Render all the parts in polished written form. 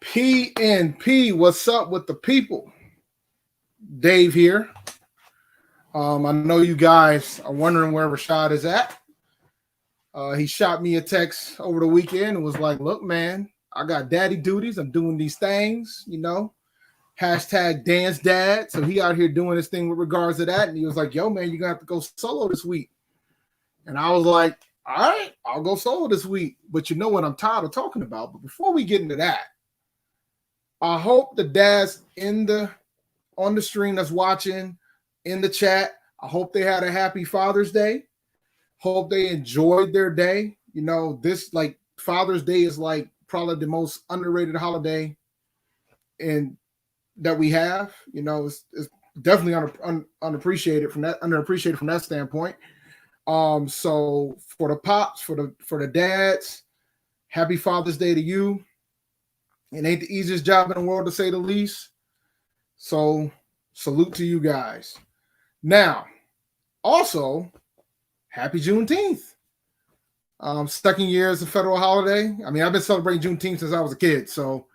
PNP, what's up with the people? Dave here. I know you guys are wondering where Rashad is at. He shot me a text over the weekend and was like, look, man, I got daddy duties. I'm doing these things, hashtag dance dad. So he out here doing his thing with regards to that. And he was like, yo, man, you're going to have to go solo this week. And I was like, all right, I'll go solo this week. But you know what I'm tired of talking about. But before we get into that, I hope the dads on the stream that's watching in the chat, I hope they had a happy Father's Day. Hope they enjoyed their day. This like Father's Day is like probably the most underrated holiday and that we have. It's definitely underappreciated from that standpoint. So for the pops, for the dads, happy Father's Day to you. It ain't the easiest job in the world, to say the least. So salute to you guys. Now, also, happy Juneteenth. Second year is a federal holiday. I mean, I've been celebrating Juneteenth since I was a kid. So,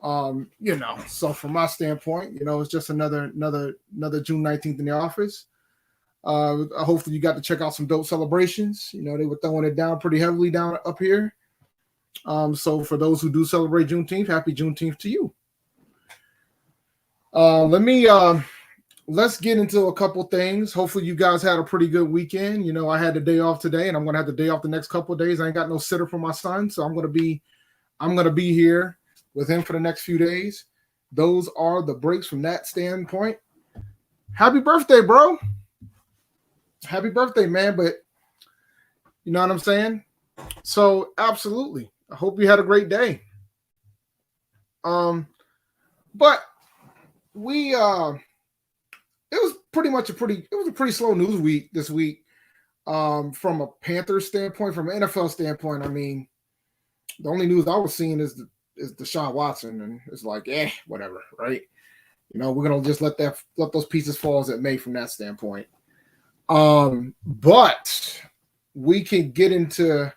so from my standpoint, it's just another June 19th in the office. Hopefully you got to check out some dope celebrations. They were throwing it down pretty heavily down up here. So for those who do celebrate Juneteenth, happy Juneteenth to you. Let's get into a couple things. Hopefully you guys had a pretty good weekend. I had the day off today and I'm going to have the day off the next couple of days. I ain't got no sitter for my son. So I'm going to be here with him for the next few days. Those are the breaks from that standpoint. Happy birthday, bro. Happy birthday, man. But you know what I'm saying? So absolutely. I hope you had a great day. But we it was a pretty slow news week this week. From a Panthers standpoint, from an NFL standpoint, I mean, the only news I was seeing is Deshaun Watson, and it's like, whatever, right? We're gonna just let those pieces fall as it may from that standpoint. But we can get into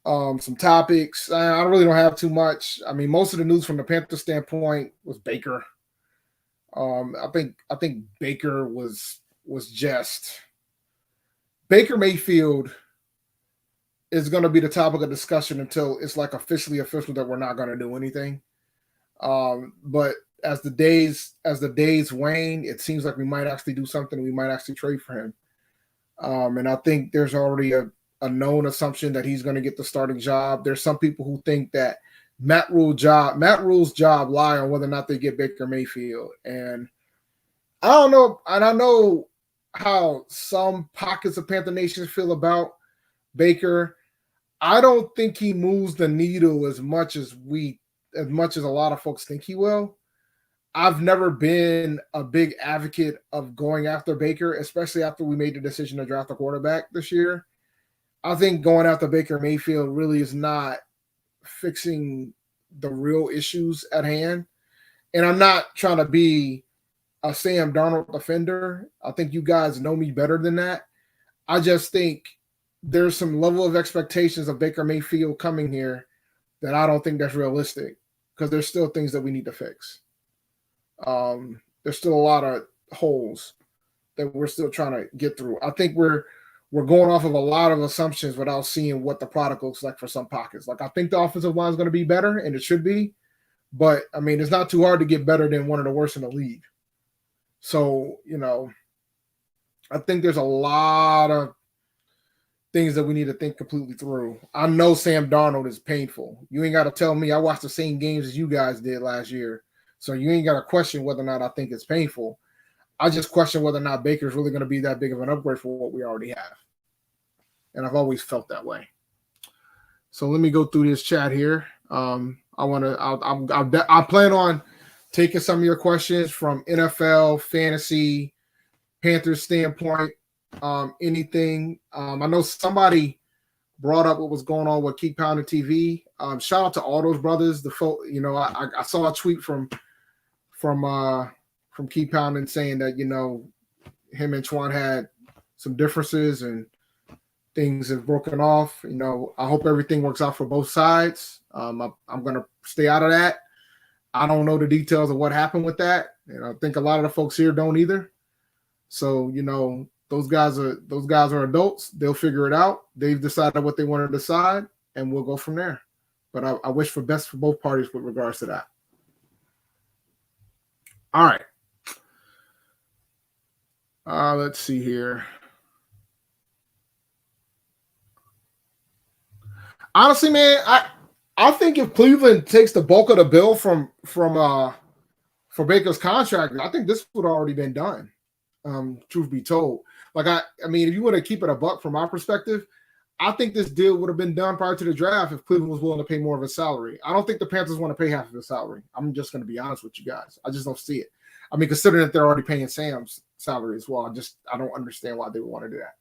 some topics. I really don't have too much. I mean, most of the news from the Panthers standpoint was Baker. I think Baker was just Baker Mayfield is going to be the topic of discussion until it's like officially official that we're not going to do anything. But as the days wane, it seems like we might actually do something. We might actually trade for him. And I think there's already a known assumption that he's going to get the starting job. There's some people who think that Matt Rule's job lie on whether or not they get Baker Mayfield. And I don't know. And I know how some pockets of Panther Nation feel about Baker. I don't think he moves the needle as much as a lot of folks think he will. I've never been a big advocate of going after Baker, especially after we made the decision to draft a quarterback this year. I think going after Baker Mayfield really is not fixing the real issues at hand. And I'm not trying to be a Sam Darnold defender. I think you guys know me better than that. I just think there's some level of expectations of Baker Mayfield coming here that I don't think that's realistic because there's still things that we need to fix. There's still a lot of holes that we're still trying to get through. I think we're going off of a lot of assumptions without seeing what the product looks like for some pockets. Like I think the offensive line is going to be better, and it should be. But, I mean, it's not too hard to get better than one of the worst in the league. So, I think there's a lot of things that we need to think completely through. I know Sam Darnold is painful. You ain't got to tell me. I watched the same games as you guys did last year. So you ain't got to question whether or not I think it's painful. I just question whether or not Baker's really going to be that big of an upgrade for what we already have. And I've always felt that way. So let me go through this chat here. I plan on taking some of your questions from NFL, fantasy, Panthers standpoint, anything. I know somebody brought up what was going on with Keep Pounding TV. Shout out to all those brothers. I saw a tweet from Keep Pounding saying that, him and Twan had some differences and things have broken off. I hope everything works out for both sides. I'm going to stay out of that. I don't know the details of what happened with that, and I think a lot of the folks here don't either. So those guys are adults. They'll figure it out. They've decided what they want to decide, and we'll go from there. But I wish for best for both parties with regards to that. All right. Let's see here. Honestly, man, I think if Cleveland takes the bulk of the bill for Baker's contract, I think this would have already been done. Truth be told, like I mean, if you want to keep it a buck from my perspective, I think this deal would have been done prior to the draft if Cleveland was willing to pay more of his salary. I don't think the Panthers want to pay half of his salary. I'm just going to be honest with you guys. I just don't see it. I mean, considering that they're already paying Sam's salary as well, I don't understand why they would want to do that.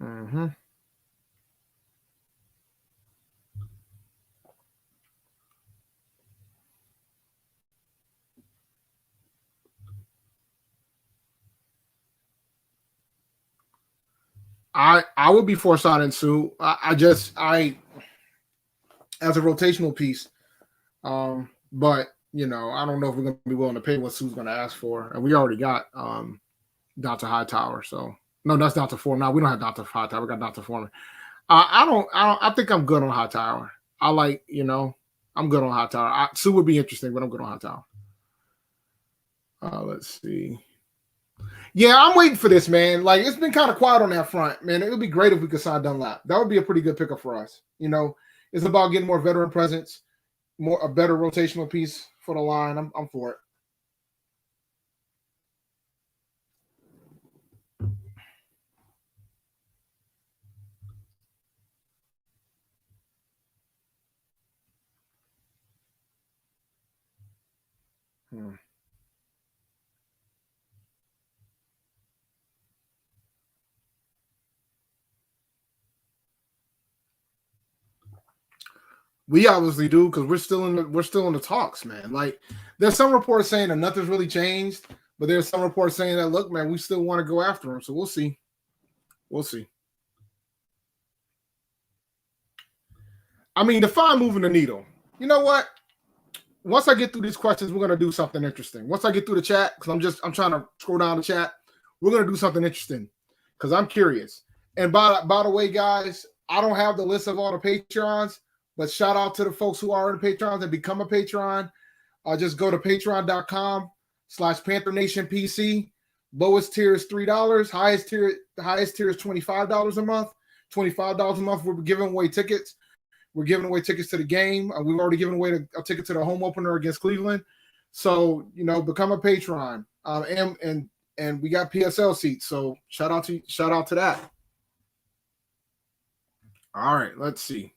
Mm-hmm. I would be forced out in Sue. I as a rotational piece. But I don't know if we're going to be willing to pay what Sue's going to ask for, and we already got Dr. Hightower. So no, that's Dr. Foreman. No, we don't have Dr. Hightower. We got Dr. Foreman. I think I'm good on Hightower. I'm good on Hightower. Sue would be interesting, but I'm good on Hightower. Let's see. Yeah, I'm waiting for this, man. Like, it's been kind of quiet on that front, man. It would be great if we could sign Dunlap. That would be a pretty good pickup for us. It's about getting more veteran presence, a better rotational piece for the line. I'm for it. We obviously do because we're still in the talks, man. Like, there's some reports saying that nothing's really changed, but there's some reports saying that, look, man, we still want to go after him. So we'll see. We'll see. I mean, define moving the needle. You know what? Once I get through these questions, we're gonna do something interesting. Once I get through the chat, because I'm trying to scroll down the chat, we're gonna do something interesting because I'm curious. And by the way, guys, I don't have the list of all the Patreons, but shout out to the folks who are in the Patreons and become a Patreon. Just go to patreon.com/Panther Nation PC. Lowest tier is $3. Highest tier is $25 a month. $25 a month. We're giving away tickets. We're giving away tickets to the game. We've already given away a ticket to the home opener against Cleveland. So, become a patron. And we got PSL seats. So shout out to that. All right, let's see.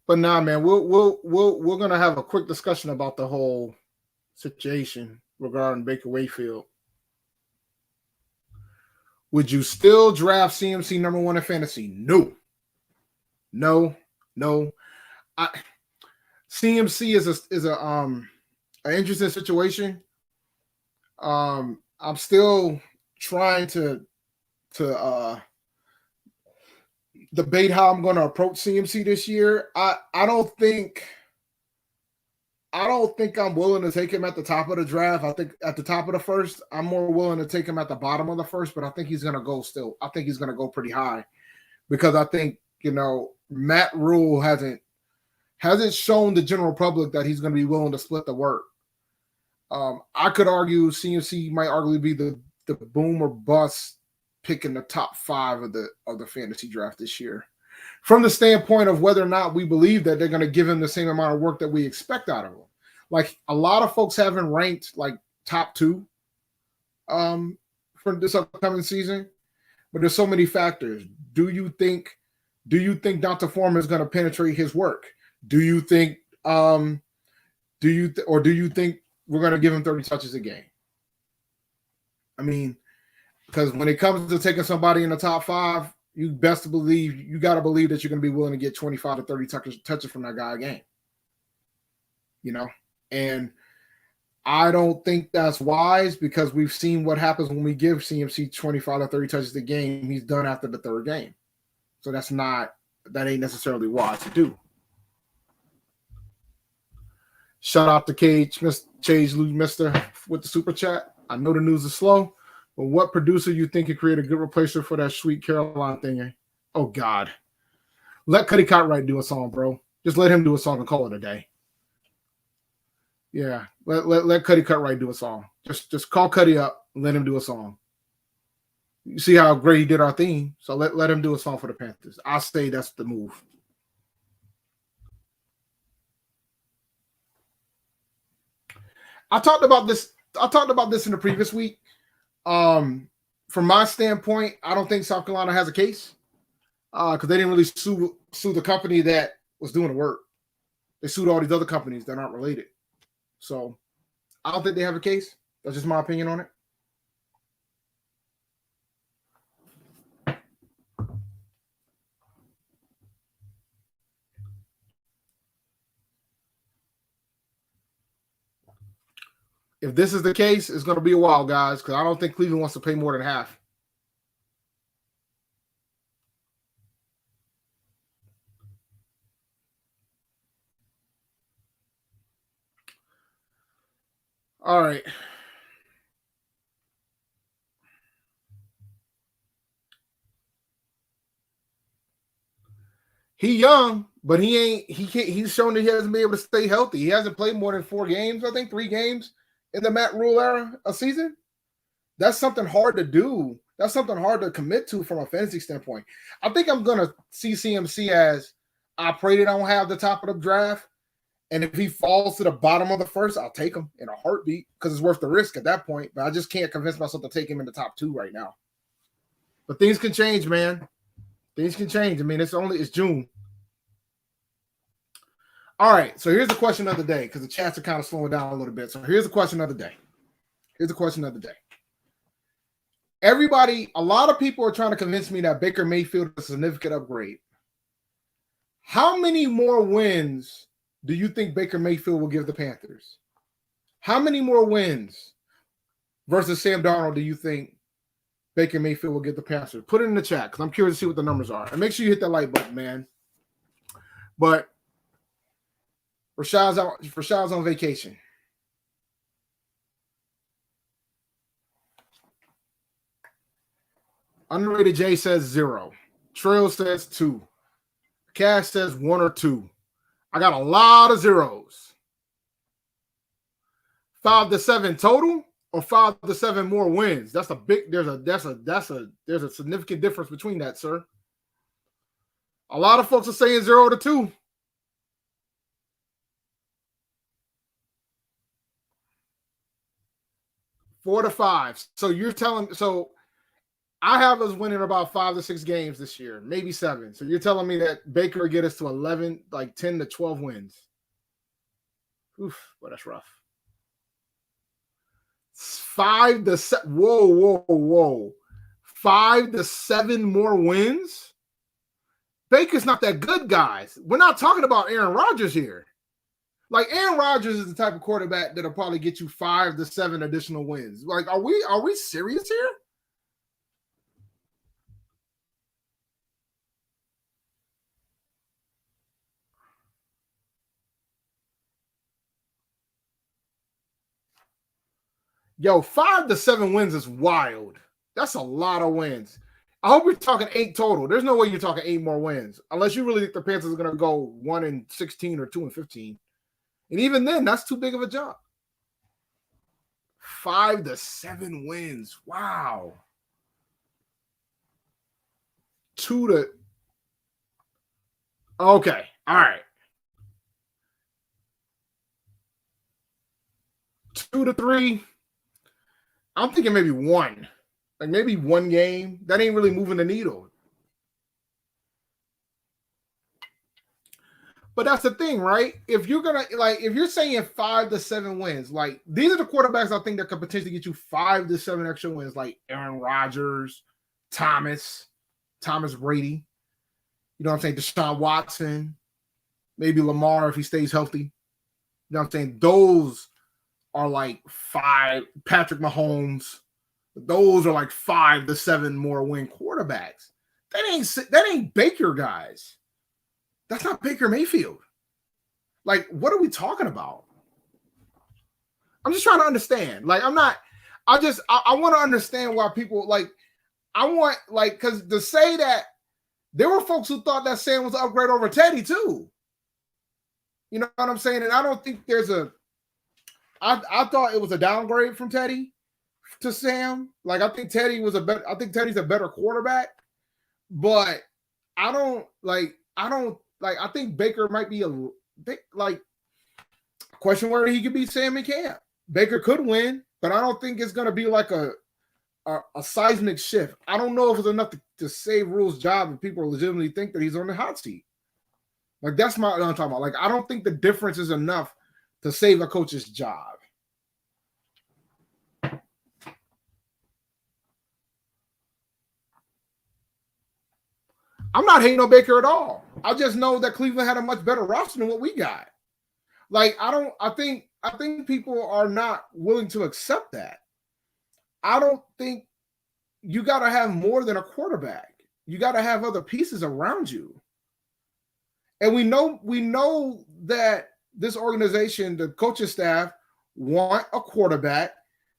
But nah, man, we're gonna have a quick discussion about the whole situation regarding Baker Mayfield. Would you still draft CMC number 1 in fantasy? No. CMC is a an interesting situation. I'm still trying to debate how I'm going to approach CMC this year. I don't think I'm willing to take him at the top of the draft. I think at the top of the first, I'm more willing to take him at the bottom of the first, but I think he's going to go still. I think he's going to go pretty high because I think, Matt Rule hasn't shown the general public that he's going to be willing to split the work. I could argue CMC might arguably be the boom or bust pick in the top 5 of the fantasy draft this year, from the standpoint of whether or not we believe that they're going to give him the same amount of work that we expect out of him. Like, a lot of folks haven't ranked like top 2 for this upcoming season, but there's so many factors. Do you think Dr. Foreman is going to penetrate his work? Do you think we're going to give him 30 touches a game? I mean, because when it comes to taking somebody in the top 5, you got to believe that you're going to be willing to get 25 to 30 touches from that guy a game. And I don't think that's wise because we've seen what happens when we give CMC 25 or 30 touches a game. He's done after the third game. So that ain't necessarily wise to do. Shout out to Chage Mister with the super chat. I know the news is slow, but what producer you think could create a good replacement for that Sweet Caroline thing? Oh, God. Let Cuddy Cartwright do a song, bro. Just let him do a song and call it a day. Yeah, let Cuddy Cartwright do a song. Just call Cuddy up and let him do a song. You see how great he did our theme, so let him do a song for the Panthers. I'll say that's the move. I talked about this in the previous week. From my standpoint, I don't think South Carolina has a case because they didn't really sue the company that was doing the work. They sued all these other companies that aren't related. So I don't think they have a case. That's just my opinion on it. If this is the case, it's going to be a while, guys, because I don't think Cleveland wants to pay more than half. All right. He young, but he's shown that he hasn't been able to stay healthy. He hasn't played more than 4 games, I think 3 games in the Matt Rule era a season. That's something hard to do. That's something hard to commit to from a fantasy standpoint. I think I'm going to see CMC as I pray they don't have the top of the draft. And if he falls to the bottom of the first, I'll take him in a heartbeat because it's worth the risk at that point. But I just can't convince myself to take him in the top 2 right now. But things can change, man. Things can change. I mean, it's June. All right, so here's the question of the day because the chats are kind of slowing down a little bit. So here's the question of the day. A lot of people are trying to convince me that Baker Mayfield is a significant upgrade. How many more wins do you think Baker Mayfield will give the Panthers? How many more wins versus Sam Darnold do you think Baker Mayfield will give the Panthers? Put it in the chat because I'm curious to see what the numbers are. And make sure you hit that like button, man. But Rashad's on vacation. Underrated J says 0. Trail says 2. Cash says 1 or 2. I got a lot of zeros. 5 to 7 total or 5 to 7 more wins. There's a significant difference between that, sir. A lot of folks are saying 0 to 2. Four to 5. So I have us winning about 5 to 6 games this year, maybe 7. So you're telling me that Baker will get us to 11, like 10 to 12 wins. Oof, well, that's rough. 5 to 7. Whoa. 5 to 7 more wins? Baker's not that good, guys. We're not talking about Aaron Rodgers here. Like, Aaron Rodgers is the type of quarterback that'll probably get you 5 to 7 additional wins. Like, are we serious here? Yo, 5 to 7 wins is wild. That's a lot of wins. I hope you're talking 8 total. There's no way you're talking 8 more wins, unless you really think the Panthers are going to go 1-16 or 2-15. And even then, that's too big of a jump. 5 to 7 wins. Wow. 2 to. Okay. All right. 2 to 3. I'm thinking maybe 1. Like maybe 1 game. That ain't really moving the needle. But that's the thing, right? If you're saying 5 to 7 wins, like these are the quarterbacks I think that could potentially get you 5 to 7 extra wins, like Aaron Rodgers, Thomas Brady. You know what I'm saying? Deshaun Watson, maybe Lamar if he stays healthy. You know what I'm saying? Those are like 5 Patrick Mahomes. Those are like 5 to 7 more win quarterbacks. That ain't Baker, guys. That's not Baker Mayfield. Like, what are we talking about? I'm just trying to understand. Like, I want to understand why people like, I want, like, because to say that there were folks who thought that Sam was an upgrade over Teddy too. You know what I'm saying? And I don't think I thought it was a downgrade from Teddy to Sam. Like, I think Teddy's a better quarterback, but I think Baker might be a big, like, question where he could beat Sam in camp. Baker could win, but I don't think it's going to be like a seismic shift. I don't know if it's enough to save Rule's job if people legitimately think that he's on the hot seat. Like, that's what I'm talking about. Like, I don't think the difference is enough to save a coach's job. I'm not hating on Baker at all. I just know that Cleveland had a much better roster than what we got. Like, I think people are not willing to accept that. I don't think you got to have more than a quarterback. You got to have other pieces around you. And we know that this organization, the coaching staff, want a quarterback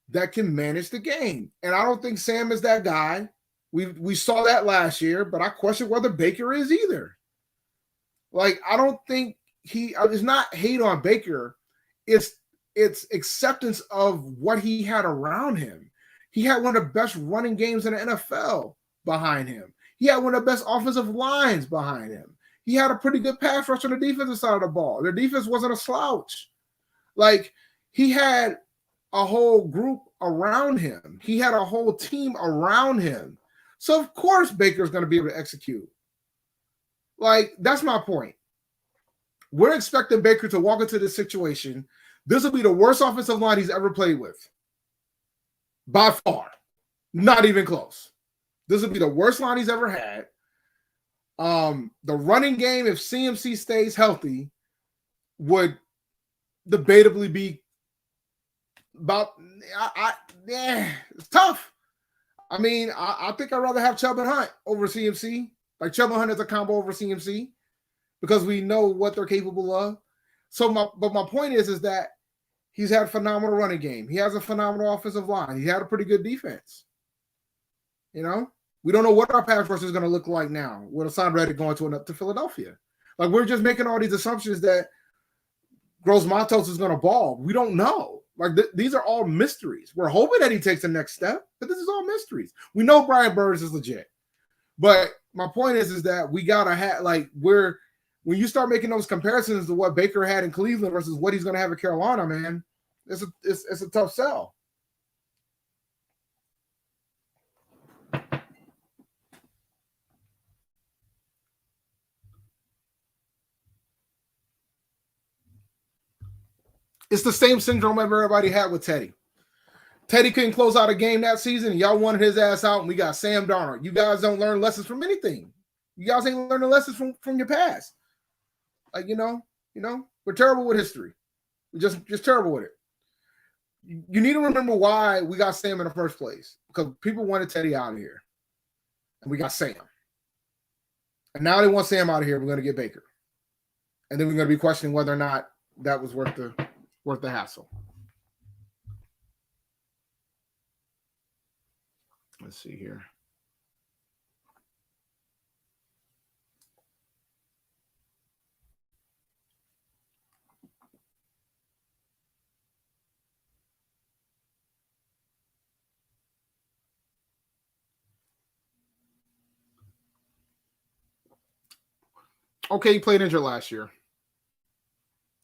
that can manage the game. And I don't think Sam is that guy. We saw that last year, but I question whether Baker is either. Like, I don't think it's not hate on Baker. It's acceptance of what he had around him. He had one of the best running games in the NFL behind him. He had one of the best offensive lines behind him. He had a pretty good pass rush on the defensive side of the ball. Their defense wasn't a slouch. Like, he had a whole group around him. He had a whole team around him. So, of course, Baker's going to be able to execute. Like, that's my point. We're expecting Baker to walk into this situation. This will be the worst offensive line he's ever played with. By far. Not even close. This will be the worst line he's ever had. The running game, if CMC stays healthy, would debatably be about it's tough. I mean, I think I'd rather have Chubb and Hunt over CMC. Like, Chubb and Hunt is a combo over CMC because we know what they're capable of. So my point is that he's had a phenomenal running game. He has a phenomenal offensive line. He had a pretty good defense. You know? We don't know what our pass rush is going to look like now with Hassan Reddick going to Philadelphia. Like, we're just making all these assumptions that Gross Matos is going to ball. We don't know. Like, these are all mysteries. We're hoping that he takes the next step, but this is all mysteries. We know Brian Burns is legit. But my point is that we got to have, like, when you start making those comparisons to what Baker had in Cleveland versus what he's going to have in Carolina, man, it's a tough sell. It's the same syndrome everybody had with Teddy. Teddy couldn't close out a game that season, and y'all wanted his ass out, and we got Sam Darnold. You guys don't learn lessons from anything. You guys ain't learning lessons from your past. Like, you know, we're terrible with history. We're just terrible with it. You need to remember why we got Sam in the first place, because people wanted Teddy out of here, and we got Sam. And now they want Sam out of here. We're going to get Baker, and then we're going to be questioning whether or not that was worth the hassle. Let's see here. Okay, he played injured last year.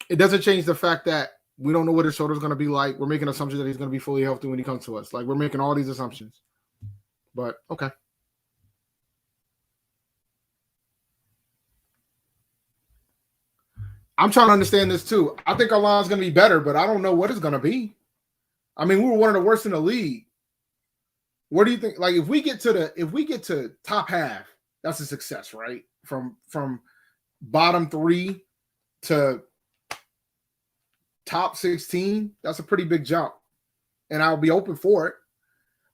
It doesn't change the fact that we don't know what his shoulder is going to be like. We're making assumptions that he's going to be fully healthy when he comes to us. Like, we're making all these assumptions. But, okay. I'm trying to understand this, too. I think our line's going to be better, but I don't know what it's going to be. I mean, we were one of the worst in the league. Where do you think? Like, if we get to top half, that's a success, right? From bottom 3 to top 16, that's a pretty big jump. And I'll be open for it.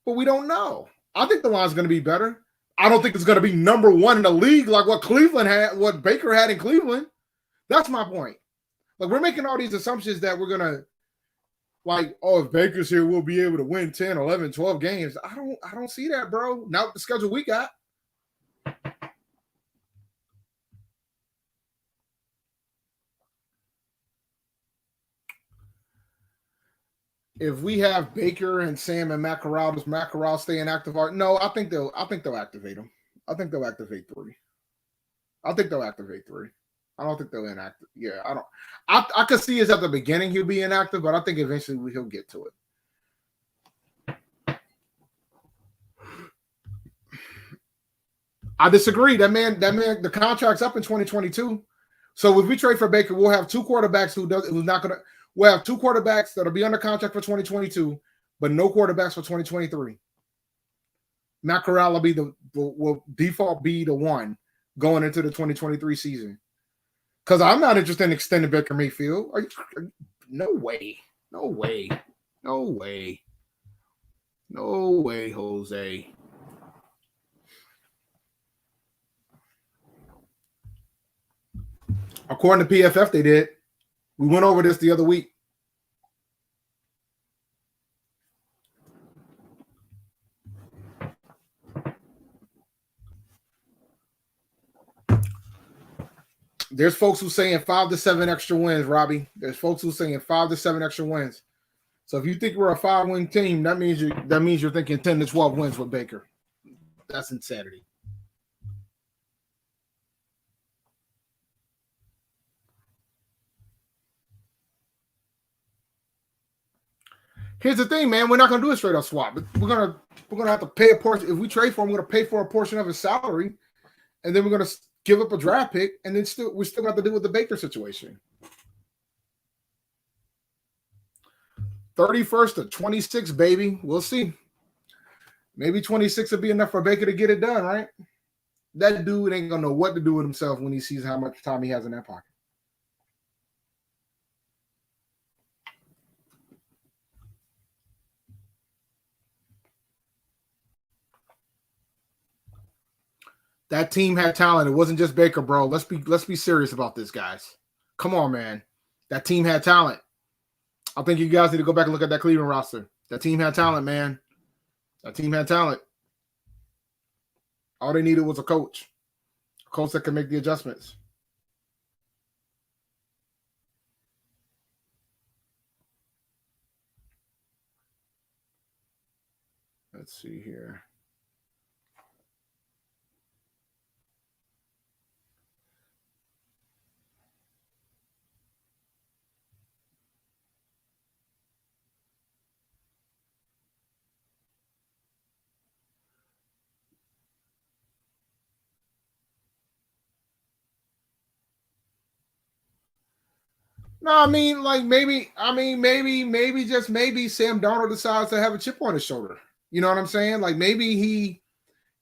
But we don't know. I think the line's going to be better. I don't think it's going to be number one in the league like what Cleveland had, what Baker had in Cleveland. That's my point. Like, we're making all these assumptions that we're going to, like, oh, if Baker's here, we'll be able to win 10, 11, 12 games. I don't see that, bro. Not with the schedule we got. If we have Baker and Sam and Matt Corral, does Matt Corral stay inactive? No, I think they'll activate him. I think they'll activate 3. I think they'll activate 3. I don't think they'll inactive. Yeah, I don't. I could see is at the beginning he'll be inactive, but I think eventually he'll get to it. I disagree. That man, the contract's up in 2022. So if we trade for Baker, we'll have 2 quarterbacks who's not gonna. We'll have 2 quarterbacks that'll be under contract for 2022, but no quarterbacks for 2023. Matt Corral will default be the one going into the 2023 season. Because I'm not interested in extending Baker Mayfield. No way. No way. No way. No way, Jose. According to PFF, they did. We went over this the other week. There's folks who saying 5 to 7 extra wins, Robbie. There's folks who saying 5 to 7 extra wins. So if you think we're a 5-win team, that means you're thinking 10 to 12 wins with Baker. That's insanity. Here's the thing, man. We're not gonna do a straight up swap. We're gonna have to pay a portion. If we trade for him, we're gonna pay for a portion of his salary, and then we're gonna give up a draft pick, and then we still have to deal with the Baker situation. 31st to 26, baby. We'll see. Maybe 26 will be enough for Baker to get it done, right? That dude ain't gonna know what to do with himself when he sees how much time he has in that pocket. That team had talent. It wasn't just Baker, bro. Let's be serious about this, guys. Come on, man. That team had talent. I think you guys need to go back and look at that Cleveland roster. That team had talent, man. That team had talent. All they needed was a coach that can make the adjustments. Let's see here. No, I mean, like maybe just maybe Sam Darnold decides to have a chip on his shoulder. You know what I'm saying? Like maybe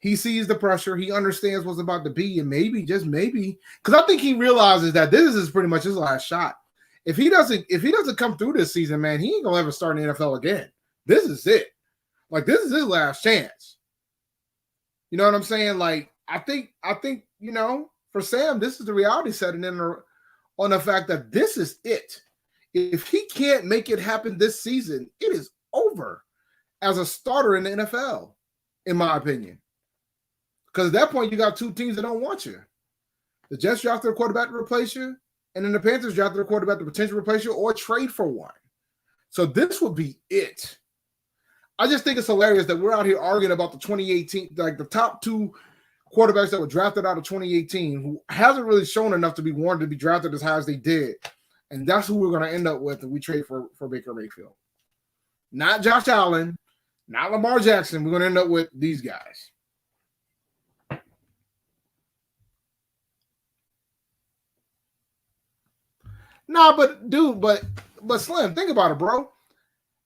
he sees the pressure, he understands what's about to be, and maybe just maybe because I think he realizes that this is pretty much his last shot. If he doesn't come through this season, man, he ain't gonna ever start in the NFL again. This is it. Like this is his last chance. You know what I'm saying? Like I think you know for Sam, this is the reality setting in on the fact that this is it. If he can't make it happen this season, it is over as a starter in the NFL, in my opinion. Because at that point, you got 2 teams that don't want you. The Jets drafted a quarterback to replace you, and then the Panthers drafted a quarterback to potentially replace you or trade for one. So this would be it. I just think it's hilarious that we're out here arguing about the 2018, like the top 2 quarterbacks that were drafted out of 2018 who hasn't really shown enough to be warranted to be drafted as high as they did. And that's who we're going to end up with if we trade for Baker Mayfield. Not Josh Allen, not Lamar Jackson. We're going to end up with these guys. Nah, but dude, but Slim, think about it, bro.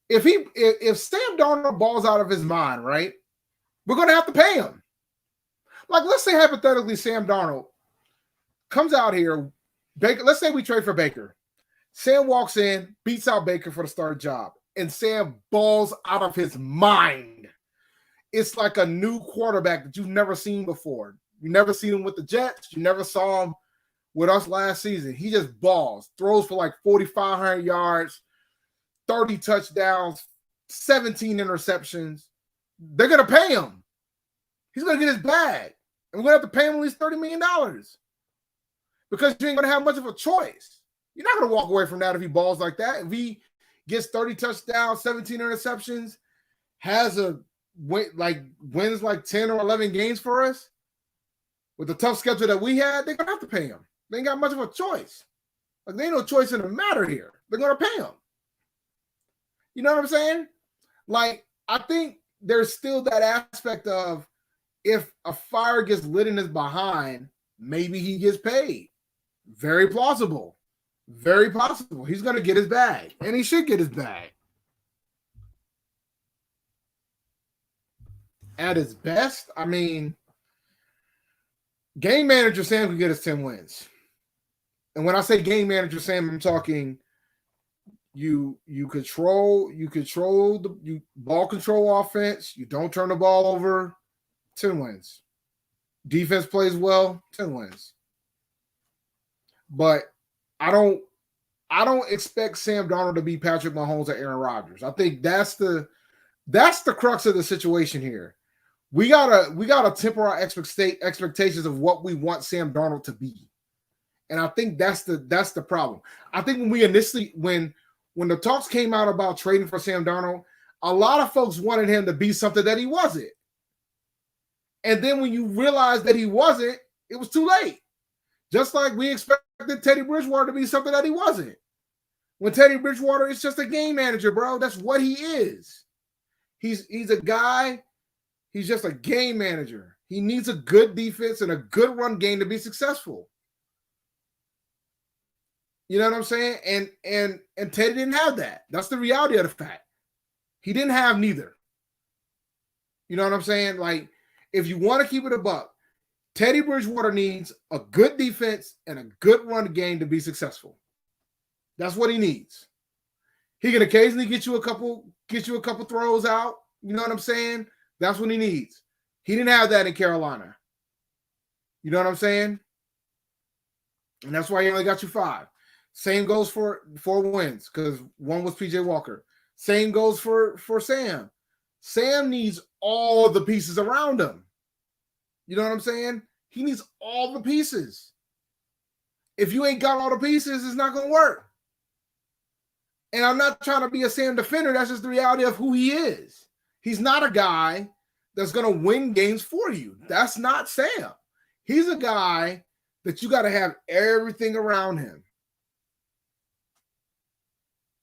If Sam Darnold balls out of his mind, right, we're going to have to pay him. Like, let's say hypothetically Sam Darnold comes out here. Baker, let's say we trade for Baker. Sam walks in, beats out Baker for the start job, and Sam balls out of his mind. It's like a new quarterback that you've never seen before. You never seen him with the Jets. You never saw him with us last season. He just balls, throws for like 4,500 yards, 30 touchdowns, 17 interceptions. They're going to pay him. He's going to get his bag. And we're going to have to pay him at least $30 million because you ain't going to have much of a choice. You're not going to walk away from that if he balls like that. If he gets 30 touchdowns, 17 interceptions, has wins like 10 or 11 games for us, with the tough schedule that we had, they're going to have to pay him. They ain't got much of a choice. Like, there ain't no choice in the matter here. They're going to pay him. You know what I'm saying? Like, I think there's still that aspect of if a fire gets lit in his behind, maybe he gets paid. Very plausible. Very possible. He's going to get his bag, and he should get his bag. At his best, I mean, game manager Sam could get us 10 wins. And when I say game manager Sam, I'm talking you control the ball control offense. You don't turn the ball over, 10 wins. Defense plays well, 10 wins. But I don't expect Sam Darnold to be Patrick Mahomes or Aaron Rodgers. I think that's the crux of the situation here. We gotta temper our expectations of what we want Sam Darnold to be, and I think that's the problem. I think when the talks came out about trading for Sam Darnold, a lot of folks wanted him to be something that he wasn't, and then when you realize that he wasn't, it was too late. Just like we expected Teddy Bridgewater to be something that he wasn't. When Teddy Bridgewater is just a game manager, bro, that's what he is. He's a guy. He's just a game manager. He needs a good defense and a good run game to be successful. You know what I'm saying? And Teddy didn't have that. That's the reality of the fact. He didn't have neither. You know what I'm saying? Like, if you want to keep it a buck, Teddy Bridgewater needs a good defense and a good run game to be successful. That's what he needs. He can occasionally get you a couple throws out. You know what I'm saying? That's what he needs. He didn't have that in Carolina. You know what I'm saying? And that's why he only got you 5. Same goes for 4 wins because 1 was PJ Walker. Same goes for Sam. Sam needs all the pieces around him. You know what I'm saying? He needs all the pieces. If you ain't got all the pieces, it's not going to work. And I'm not trying to be a Sam defender. That's just the reality of who he is. He's not a guy that's going to win games for you. That's not Sam. He's a guy that you got to have everything around him.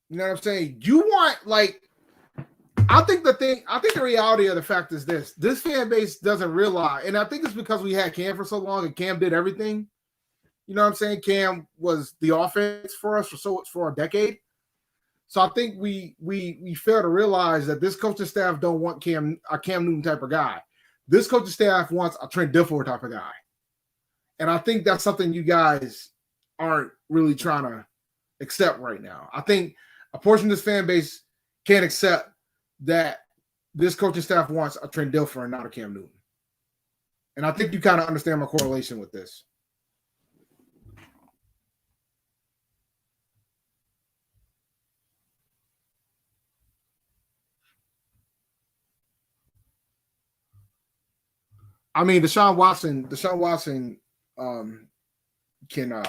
You know what I'm saying? You want, like, I think the reality of the fact is this fan base doesn't realize, and I think it's because we had Cam for so long and Cam did everything. You know what I'm saying? Cam was the offense for us for a decade. So I think we fail to realize that this coaching staff don't want a Cam Newton type of guy. This coaching staff wants a Trent Dilfer type of guy. And I think that's something you guys aren't really trying to accept right now. I think a portion of this fan base can't accept that this coaching staff wants a Trent Dilfer and not a Cam Newton. And I think you kind of understand my correlation with this. I mean, Deshaun Watson can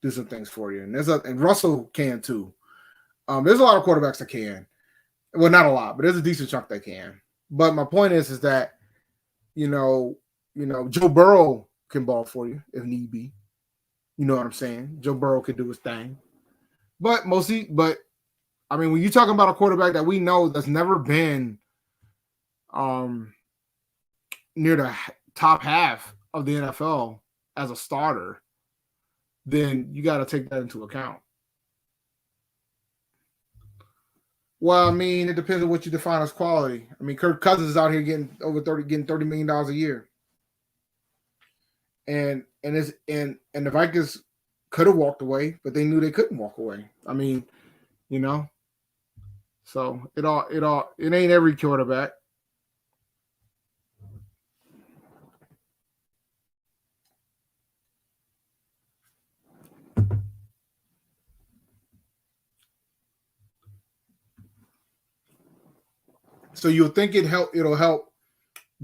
do some things for you, and Russell can too. There's a lot of quarterbacks that can. Well, not a lot, but there's a decent chunk that can. But my point is that you know Joe Burrow can ball for you if need be. You know what I'm saying? Joe Burrow can do his thing, but I mean, when you're talking about a quarterback that we know that's never been near the top half of the NFL as a starter, then you got to take that into account. Well, I mean, it depends on what you define as quality. I mean, Kirk Cousins is out here getting $30 million a year, and the Vikings could have walked away, but they knew they couldn't walk away. I mean, you know, so it ain't every quarterback. So you'll think it'll help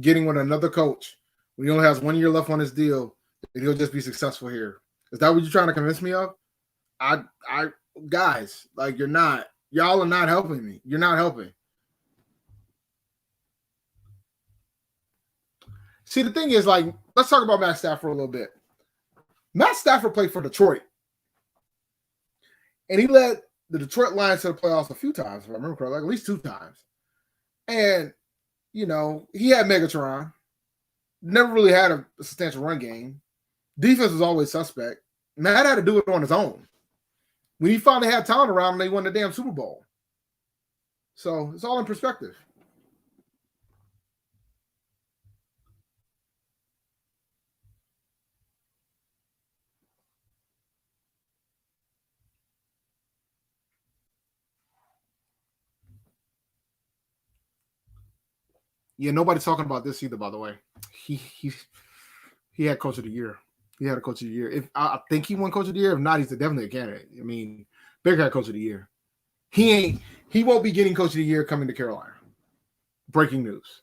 getting with another coach when he only has 1 year left on his deal, that he'll just be successful here. Is that what you're trying to convince me of? I guys, like you're not. Y'all are not helping me. You're not helping. See, the thing is, like, let's talk about Matt Stafford a little bit. Matt Stafford played for Detroit, and he led the Detroit Lions to the playoffs a few times, if I remember correctly, like at least 2 times. And, you know, he had Megatron, never really had a substantial run game. Defense was always suspect. Matt had to do it on his own. When he finally had talent around him, they won the damn Super Bowl. So it's all in perspective. Yeah, nobody's talking about this either, by the way. He had Coach of the Year. He had a Coach of the Year. If I think he won Coach of the Year. If not, he's definitely a candidate. I mean, Baker had Coach of the Year. He won't be getting Coach of the Year coming to Carolina. Breaking news.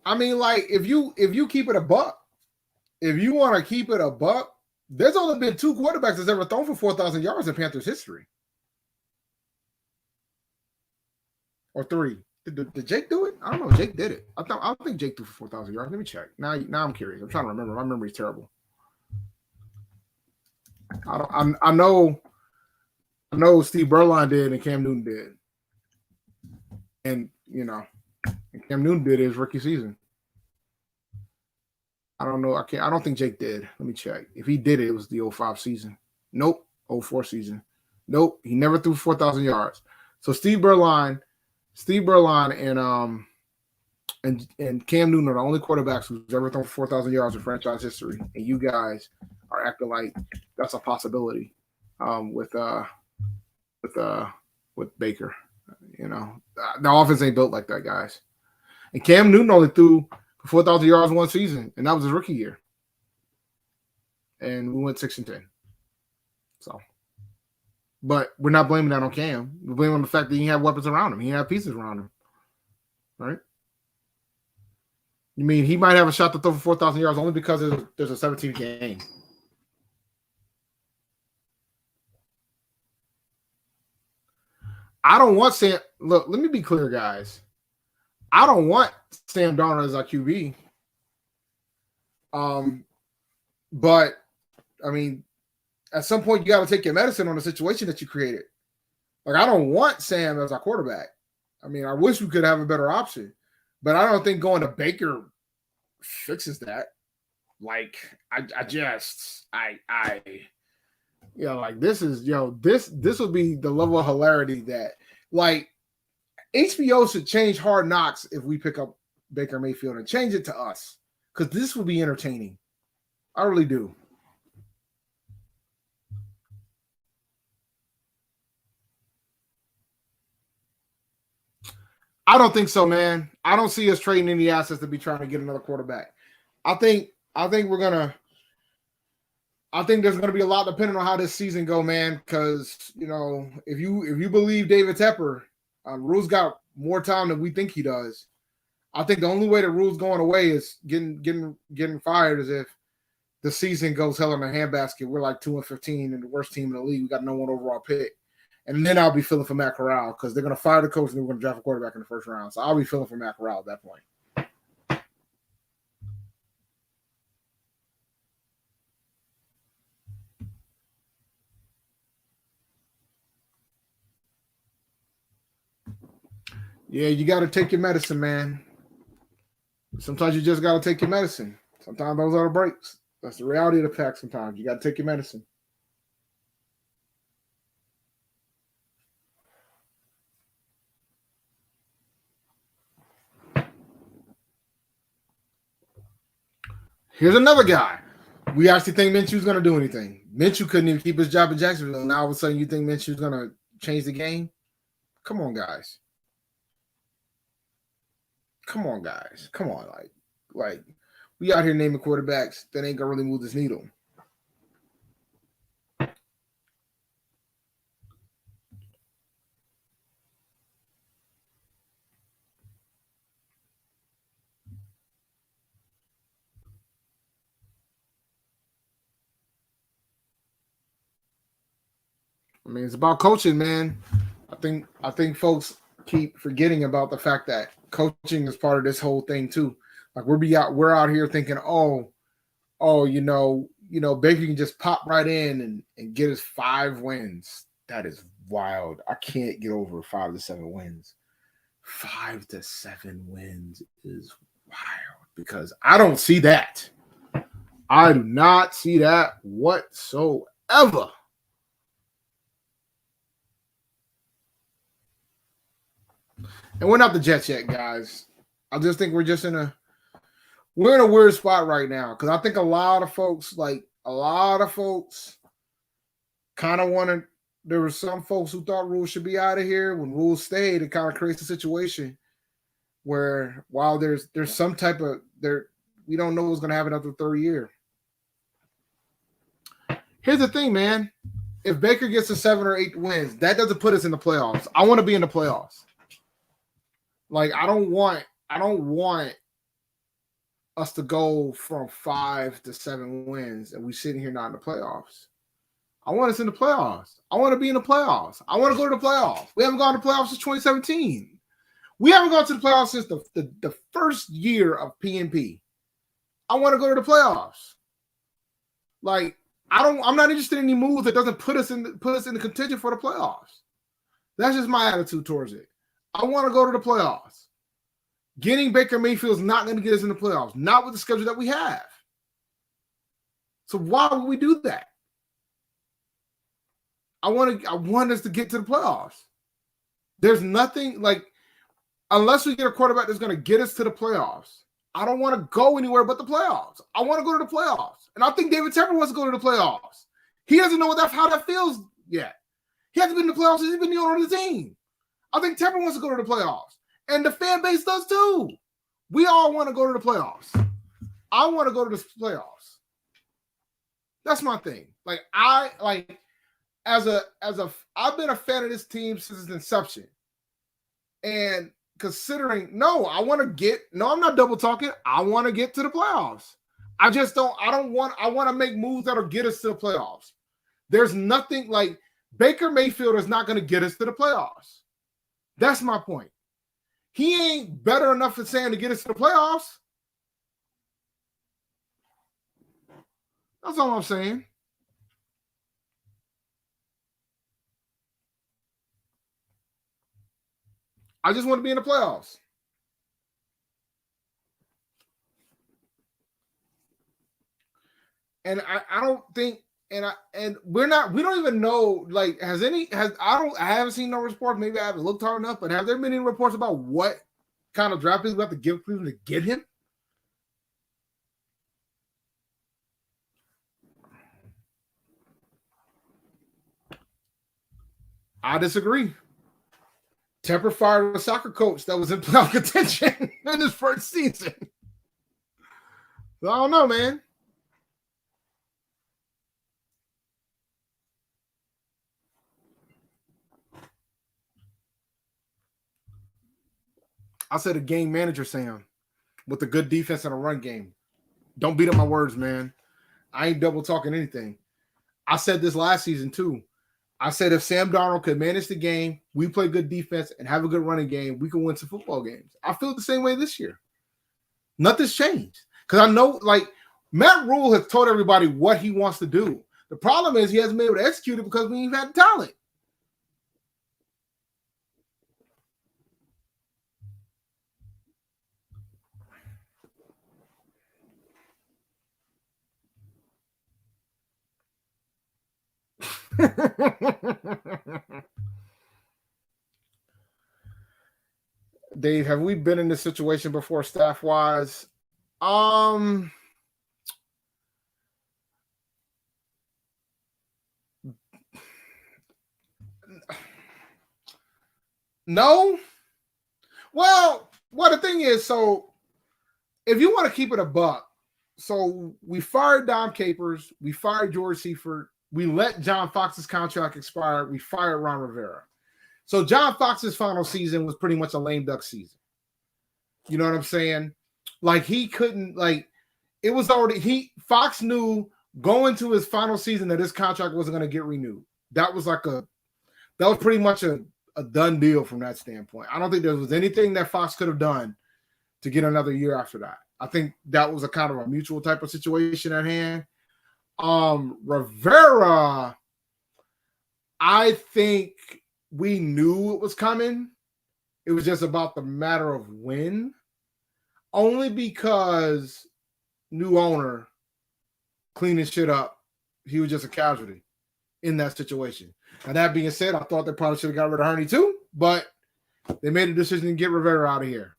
I mean, like, if you keep it a buck, if you want to keep it a buck, there's only been 2 quarterbacks that's ever thrown for 4,000 yards in Panthers history. Or 3. Did Jake do it? I don't know. Jake did it. I think Jake threw for 4,000 yards. Let me check. Now I'm curious. I'm trying to remember. My memory's terrible. I know Steve Berline did and Cam Newton did. And, you know, Cam Newton did his rookie season. I don't know. I don't think Jake did. Let me check. If he did it, it was the 05 season. Nope. 04 season. Nope. He never threw 4,000 yards. So Steve Berline and Cam Newton are the only quarterbacks who's ever thrown 4,000 yards in franchise history. And you guys are acting like that's a possibility with Baker. You know, the offense ain't built like that, guys. And Cam Newton only threw 4,000 yards in one season, and that was his rookie year. And we went 6-10. So, but we're not blaming that on Cam. We're blaming on the fact that he had weapons around him. He had pieces around him, right? You mean he might have a shot to throw for 4,000 yards only because there's a 17th game. I don't want Sam. Look, let me be clear, guys. I don't want Sam Darnold as our QB. But I mean, at some point you got to take your medicine on the situation that you created. Like, I don't want Sam as our quarterback. I mean, I wish we could have a better option, but I don't think going to Baker fixes that. Like, like this is, this would be the level of hilarity that, like, HBO should change Hard Knocks if we pick up Baker Mayfield and change it to us, because this would be entertaining. I really do. I don't think so, man. I don't see us trading any assets to be trying to get another quarterback. I think there's gonna be a lot depending on how this season go, man. Because if you believe David Tepper, Rule's got more time than we think he does. I think the only way that Rule's going away is getting fired is if the season goes hell in a handbasket. We're like 2-15 and the worst team in the league. We got no one overall pick. And then I'll be feeling for Matt Corral because they're going to fire the coach and they're going to draft a quarterback in the first round. So I'll be feeling for Matt Corral at that point. Yeah, you got to take your medicine, man. Sometimes you just got to take your medicine. Sometimes those are the breaks. That's the reality of the pack sometimes. You got to take your medicine. Here's another guy. We actually think Minshew's going to do anything. Minshew couldn't even keep his job in Jacksonville. Now all of a sudden you think Minshew's going to change the game? Come on, guys. Come on, guys. Come on, like we out here naming quarterbacks that ain't gonna really move this needle. I mean, it's about coaching, man. I think folks keep forgetting about the fact that coaching is part of this whole thing too. Like we're out here thinking, Baker can just pop right in and get us 5 wins. That is wild. I can't get over 5 to 7 wins. 5 to 7 wins is wild because I don't see that. I do not see that whatsoever. And we're not the Jets yet, guys. I just think we're in a weird spot right now because I think a lot of folks kind of wanted. There were some folks who thought Rules should be out of here. When Rules stayed, it kind of creates a situation where while there's some type of we don't know what's going to happen after the 3rd year. Here's the thing, man. If Baker gets to 7 or 8 wins, that doesn't put us in the playoffs. I want to be in the playoffs. Like I don't want us to go from 5 to 7 wins and we sitting here not in the playoffs. I want us in the playoffs. I want to be in the playoffs. I want to go to the playoffs. We haven't gone to the playoffs since 2017. We haven't gone to the playoffs since the first year of PNP. I want to go to the playoffs. Like I'm not interested in any moves that doesn't put us in the contention for the playoffs. That's just my attitude towards it. I want to go to the playoffs. Getting Baker Mayfield is not going to get us in the playoffs, not with the schedule that we have. So why would we do that? I want us to get to the playoffs. There's nothing like unless we get a quarterback that's going to get us to the playoffs. I don't want to go anywhere but the playoffs. I want to go to the playoffs. And I think David Tepper wants to go to the playoffs. He doesn't know how that feels yet. He hasn't been in the playoffs since he's been the owner of the team. I think Tepper wants to go to the playoffs. And the fan base does too. We all want to go to the playoffs. I want to go to the playoffs. That's my thing. I've been a fan of this team since its inception. And considering, I'm not double talking. I want to get to the playoffs. I want to make moves that'll get us to the playoffs. There's nothing like Baker Mayfield is not going to get us to the playoffs. That's my point. He ain't better enough at saying to get us to the playoffs. That's all I'm saying. I just want to be in the playoffs. And I don't think, we don't even know, like, I haven't seen no reports, maybe I haven't looked hard enough, but have there been any reports about what kind of draft picks we have to give Cleveland to get him? I disagree. Tepper fired a soccer coach that was in playoff contention in his first season. So I don't know, man. I said a game manager, Sam, with a good defense and a run game. Don't beat up my words, man. I ain't double talking anything. I said this last season too. I said if Sam Darnold could manage the game, we play good defense and have a good running game, we can win some football games. I feel the same way this year. Nothing's changed. Because I know, like, Matt Rule has told everybody what he wants to do. The problem is he hasn't been able to execute it because we ain't had the talent. Dave, have we been in this situation before staff-wise? No. Well, the thing is, so if you want to keep it a buck, so we fired Dom Capers, we fired George Seifert, we let John Fox's contract expire, we fired Ron Rivera. So John Fox's final season was pretty much a lame duck season. You know what I'm saying? Like he couldn't, like it was already Fox knew going to his final season that his contract wasn't going to get renewed. That was pretty much a done deal from that standpoint. I don't think there was anything that Fox could have done to get another year after that. I think that was a kind of a mutual type of situation at hand. Rivera, I think we knew it was coming. It was just about the matter of when. Only because new owner cleaning shit up, he was just a casualty in that situation. And that being said, I thought they probably should have got rid of Hurney too, but they made a decision to get Rivera out of here.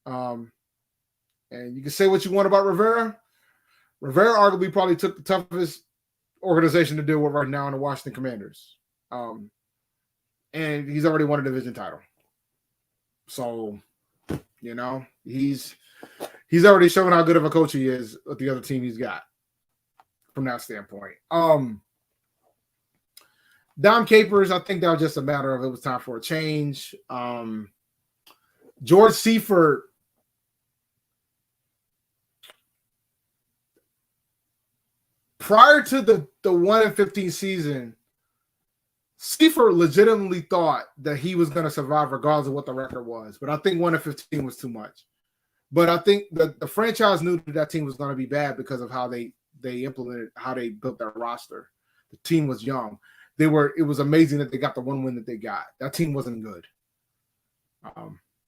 And you can say what you want about Rivera. Rivera arguably probably took the toughest organization to deal with right now in the Washington Commanders. And he's already won a division title. So, you know, he's already shown how good of a coach he is with the other team he's got from that standpoint. Dom Capers, I think that was just a matter of it was time for a change. George Seifert, prior to the 1-15 season, Seifert legitimately thought that he was going to survive regardless of what the record was. But I think 1-15 was too much. But I think the franchise knew that team was going to be bad because of how they implemented, how they built their roster. The team was young. It was amazing that they got the one win that they got. That team wasn't good.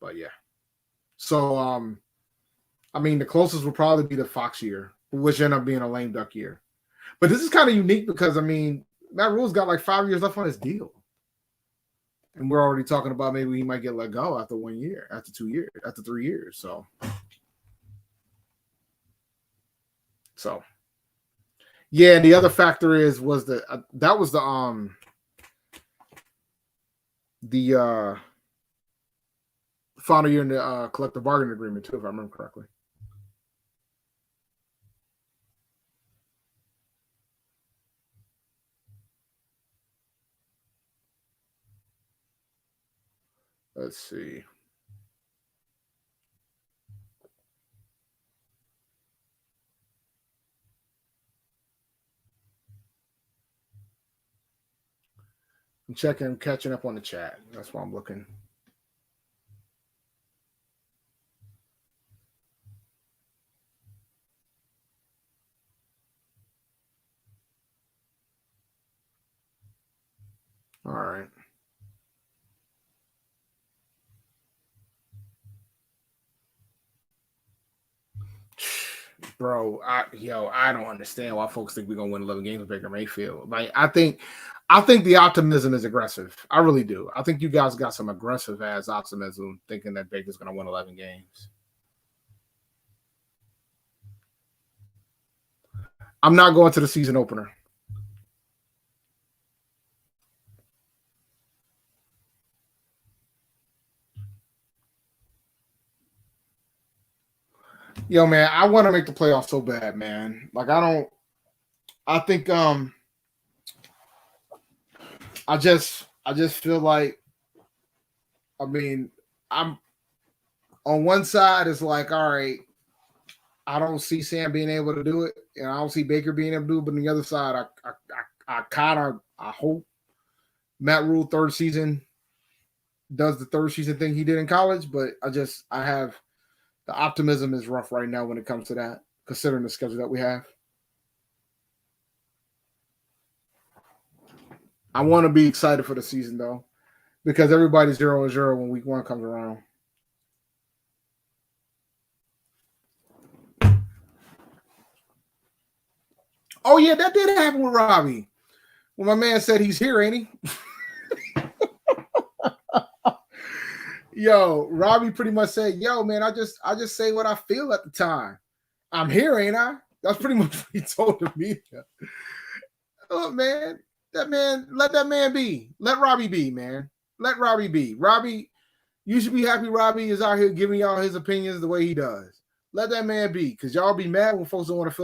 But yeah. So, I mean, the closest would probably be the Fox year, which ended up being a lame duck year. But this is kind of unique because, I mean, Matt Rule's got like 5 years left on his deal. And we're already talking about maybe he might get let go after 1 year, after 2 years, after 3 years. So yeah, and the other factor was that was the final year in the collective bargaining agreement too, if I remember correctly. Let's see. I'm catching up on the chat. That's why I'm looking. All right. Bro, I don't understand why folks think we're gonna win 11 games with Baker Mayfield. Like, I think the optimism is aggressive. I really do. I think you guys got some aggressive ass optimism thinking that Baker's gonna win 11 games. I'm not going to the season opener. Yo, man, I want to make the playoffs so bad, man. Like, I think I just feel like, I mean, I'm on one side it's like, all right, I don't see Sam being able to do it, and I don't see Baker being able to do it. But on the other side, I hope Matt Rule third season does the third season thing he did in college. But I have the optimism is rough right now when it comes to that, considering the schedule that we have. I want to be excited for the season though, because everybody's 0-0 when week 1 comes around. Oh yeah, that did happen with Robbie. When my man said he's here, ain't he? Yo, Robbie pretty much said, "Yo, man, I just say what I feel at the time. I'm here, ain't I?" That's pretty much what he told the media. Oh man, let that man be. Let Robbie be, man. Let Robbie be. Robbie, you should be happy Robbie is out here giving y'all his opinions the way he does. Let that man be, because y'all be mad when folks don't want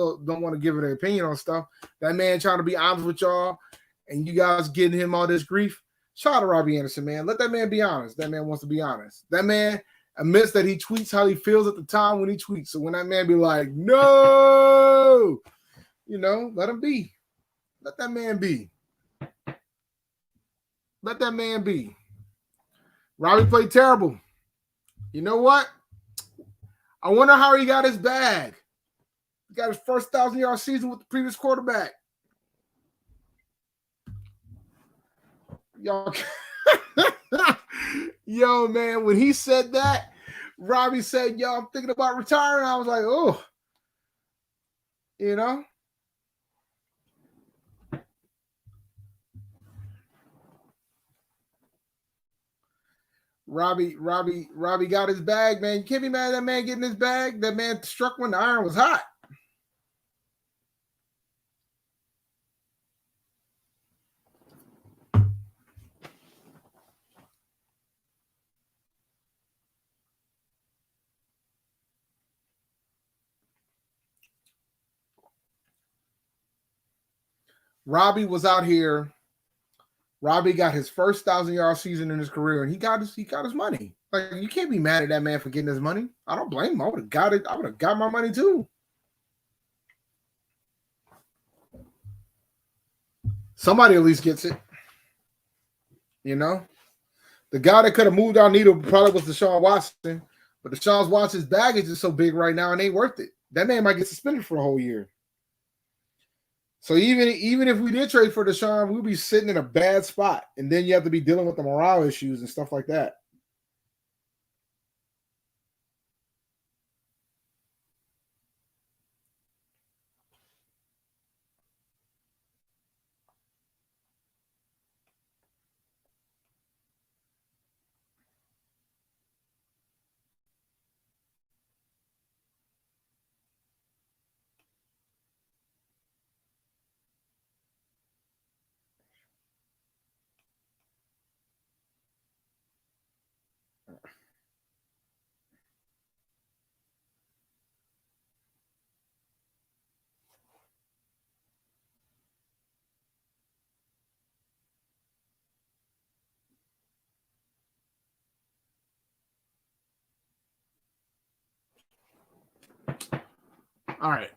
to give their opinion on stuff. That man trying to be honest with y'all, and you guys getting him all this grief. Shout out to Robbie Anderson, man. Let that man be honest. That man wants to be honest. That man admits that he tweets how he feels at the time when he tweets. So when that man be like, no, let him be. Let that man be. Let that man be. Robbie played terrible. You know what? I wonder how he got his bag. He got his first 1,000-yard season with the previous quarterback. Yo, man, when he said that, Robbie said, yo, I'm thinking about retiring. I was like, oh, Robbie got his bag, man. You can't be mad at that man getting his bag. That man struck when the iron was hot. Robbie was out here. Robbie got his first 1,000-yard season in his career, and he got his money. Like, you can't be mad at that man for getting his money. I don't blame him. I would have got it. I would have got my money too. Somebody at least gets it. The guy that could have moved our needle probably was Deshaun Watson, but Deshaun Watson's baggage is so big right now and ain't worth it. That man might get suspended for a whole year. So even if we did trade for Deshaun, we'd be sitting in a bad spot, and then you have to be dealing with the morale issues and stuff like that. All right.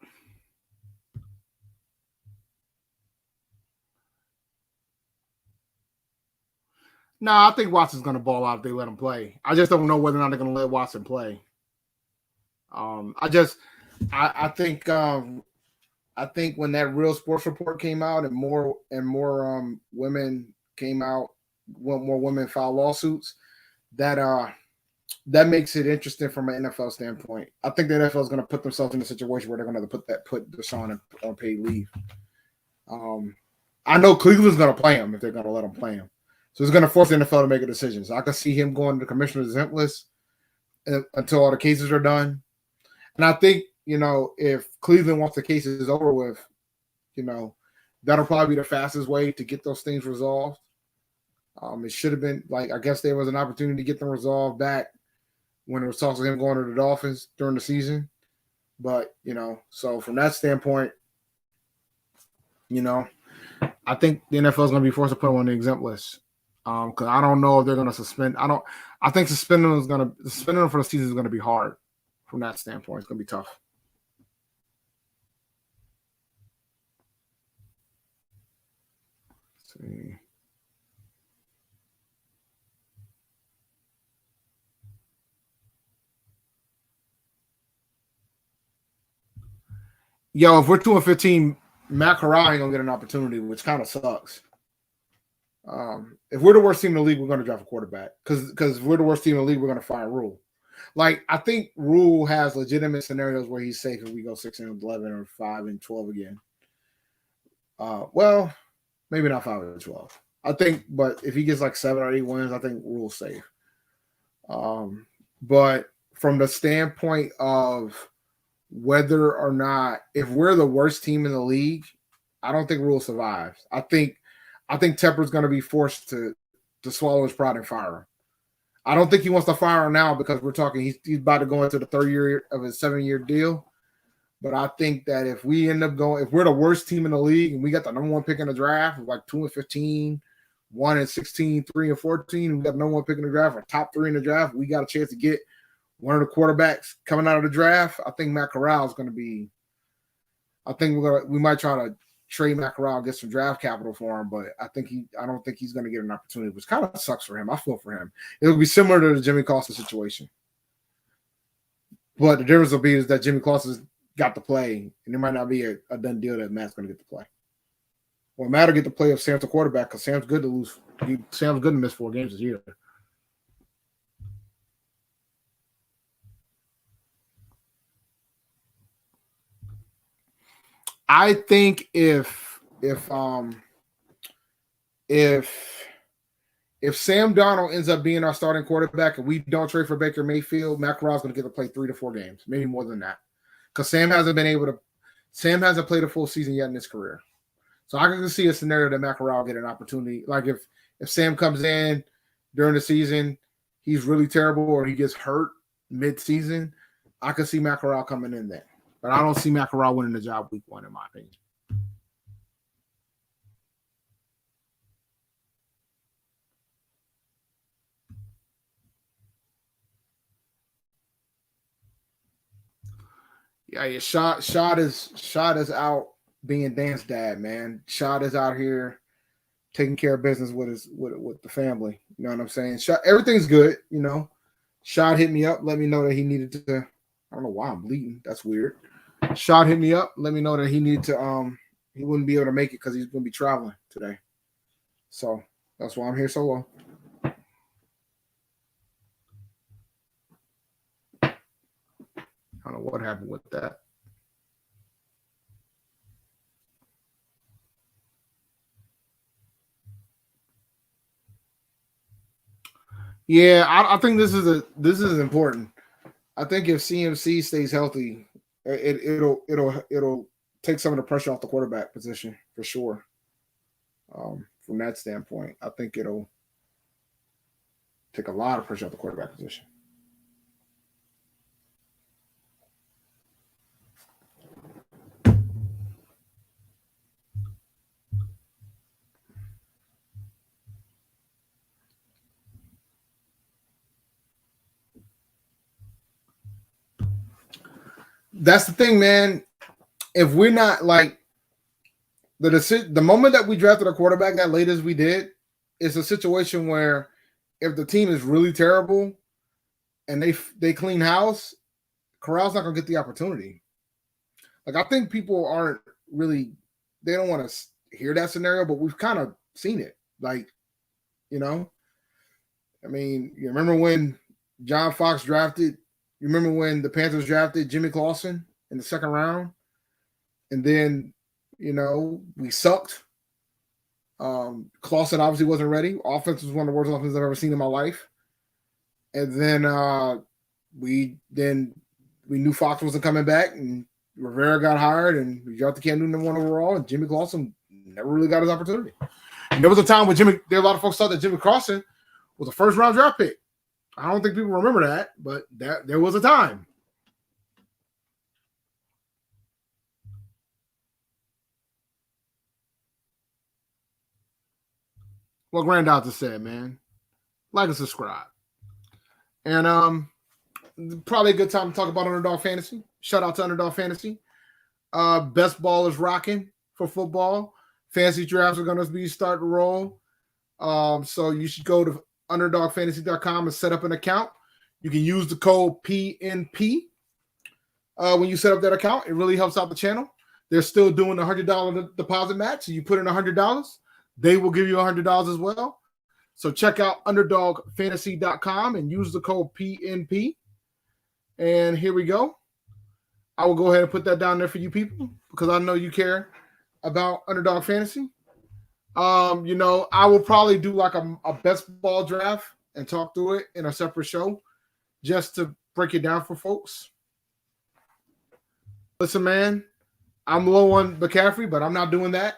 No, I think Watson's going to ball out if they let him play. I just don't know whether or not they're going to let Watson play. I think when that Real Sports Report came out and more women came out, more women filed lawsuits, that makes it interesting from an NFL standpoint. I think the NFL is going to put themselves in a situation where they're going to put Deshaun on paid leave. I know Cleveland's going to play him if they're going to let him play him. So it's going to force the NFL to make a decision. So I can see him going to the commissioner's exempt list until all the cases are done. And I think, if Cleveland wants the cases over with, that'll probably be the fastest way to get those things resolved. It should have been I guess there was an opportunity to get them resolved back when it was talks of him going to the Dolphins during the season. But, so from that standpoint, I think the NFL is going to be forced to put him on the exempt list. Because I don't know if they're going to suspend. I think suspending him for the season is going to be hard from that standpoint. It's going to be tough. Let's see. Yo, if we're 2-15, Matt Corral ain't gonna get an opportunity, which kind of sucks. If we're the worst team in the league, we're going to draft a quarterback because if we're the worst team in the league, we're going to fire Rule. I think Rule has legitimate scenarios where he's safe if we go 6-11 or 5-12 again. Well, maybe not 5-12. I think, but if he gets 7 or 8 wins, I think Rule's safe. But from the standpoint of whether or not, if we're the worst team in the league, I don't think Rule survives. I think Tepper's going to be forced to to swallow his pride and fire him. I don't think he wants to fire him now because we're talking he's about to go into the third year of his 7-year deal. But I think that if we end up going, if we're the worst team in the league and we got the number one pick in the draft, like 2-15, 1-16, 3-14, we got the number one pick in the draft, or top 3 in the draft, we got a chance to get one of the quarterbacks coming out of the draft. I think Matt Corral is going to be. I think we might try to trade Matt Corral, get some draft capital for him, but I don't think he's going to get an opportunity, which kind of sucks for him. I feel for him. It'll be similar to the Jimmy Clausen situation, but the difference will be is that Jimmy Clausen's got to play, and it might not be a done deal that Matt's going to get to play. Well, Matt will get to play if Sam's a quarterback because Sam's good to lose. Sam's good to miss 4 games this year. I think if Sam Darnold ends up being our starting quarterback and we don't trade for Baker Mayfield, Matt Corral's going to get to play 3 to 4 games, maybe more than that. Because Sam hasn't played a full season yet in his career. So I can see a scenario that Matt Corral get an opportunity. Like if Sam comes in during the season, he's really terrible or he gets hurt mid-season, I could see Matt Corral coming in there. But I don't see Matt Corral winning the job week 1, in my opinion. Yeah. Shad is out being Dan's dad, man. Shad is out here taking care of business with the family. You know what I'm saying? Everything's good, you know. Shad hit me up, let me know that he needed to. I don't know why I'm bleeding. That's weird. Shad hit me up, let me know that he needed to. He wouldn't be able to make it because he's going to be traveling today. So that's why I'm here solo. I don't know what happened with that. Yeah, I think this is important. I think if CMC stays healthy, it'll take some of the pressure off the quarterback position for sure. From that standpoint, I think it'll take a lot of pressure off the quarterback position. That's the thing, man. If we're not like the moment that we drafted a quarterback that late as we did, it's a situation where if the team is really terrible and they clean house, Corral's not gonna get the opportunity. Like I think people aren't really they don't want to hear that scenario, but we've kind of seen it. Like, you know, I mean, you remember when John Fox drafted? You remember when the Panthers drafted Jimmy Clausen in the 2nd round, and then you know we sucked. Clausen obviously wasn't ready. Offense was one of the worst offenses I've ever seen in my life. And then we knew Fox wasn't coming back, and Rivera got hired, and we drafted Cam Newton number 1 overall, and Jimmy Clausen never really got his opportunity. And there was a time when there a lot of folks thought that Jimmy Clausen was a 1st-round draft pick. I don't think people remember that, but there was a time. What Granddaughter said, man. Like and subscribe. And probably a good time to talk about Underdog Fantasy. Shout out to Underdog Fantasy. Best ball is rocking for football. Fantasy drafts are going to be starting to roll. So you should go to underdogfantasy.com and set up an account. You can use the code PNP when you set up that account. It really helps out the channel. They're still doing the $100 deposit match. So you put in $100, they will give you $100 as well. So check out underdogfantasy.com and use the code PNP. And here we go. I will go ahead and put that down there for you people because I know you care about Underdog Fantasy. You know, I will probably do like a best ball draft and talk through it in a separate show just to break it down for folks. Listen, man, I'm low on McCaffrey, but I'm not doing that.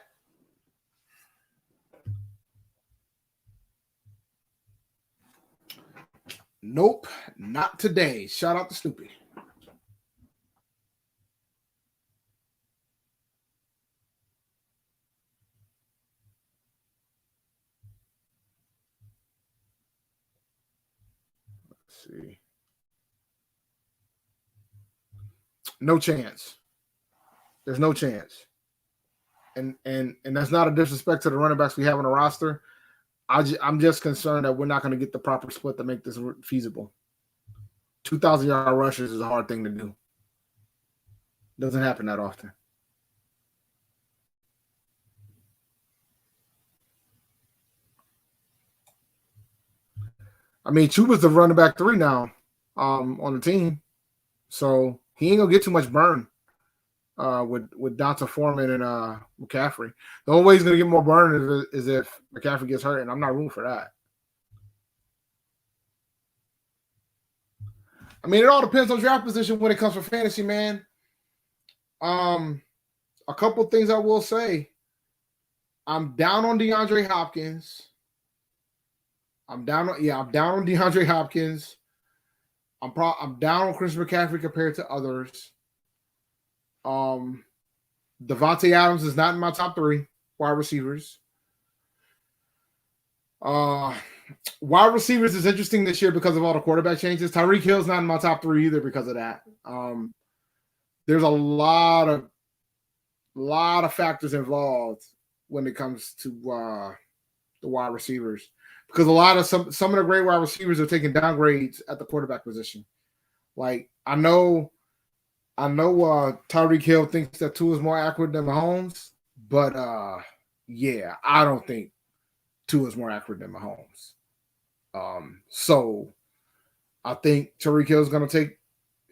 Nope, not today. Shout out to Snoopy. Let's see. No chance. There's no chance. And that's not a disrespect to the running backs we have on the roster. I'm just concerned that we're not going to get the proper split to make this feasible. 2,000-yard rushes is a hard thing to do. Doesn't happen that often. I mean, Chuba's the running back 3 now on the team. So he ain't going to get too much burn with Donta Foreman and McCaffrey. The only way he's going to get more burn is if McCaffrey gets hurt, and I'm not rooting for that. I mean, it all depends on draft position when it comes for fantasy, man. A couple things I will say. I'm down on DeAndre Hopkins. I'm down on DeAndre Hopkins. I'm down on Chris McCaffrey compared to others. Devontae Adams is not in my top 3 wide receivers. Wide receivers is interesting this year because of all the quarterback changes. Tyreek Hill's not in my top 3 either because of that. There's a lot of factors involved when it comes to the wide receivers, because a lot of some of the great wide receivers are taking downgrades at the quarterback position. Like I know Tyreek Hill thinks that Tua is more accurate than Mahomes, but yeah, I don't think Tua is more accurate than Mahomes. So I think Tyreek Hill is going to take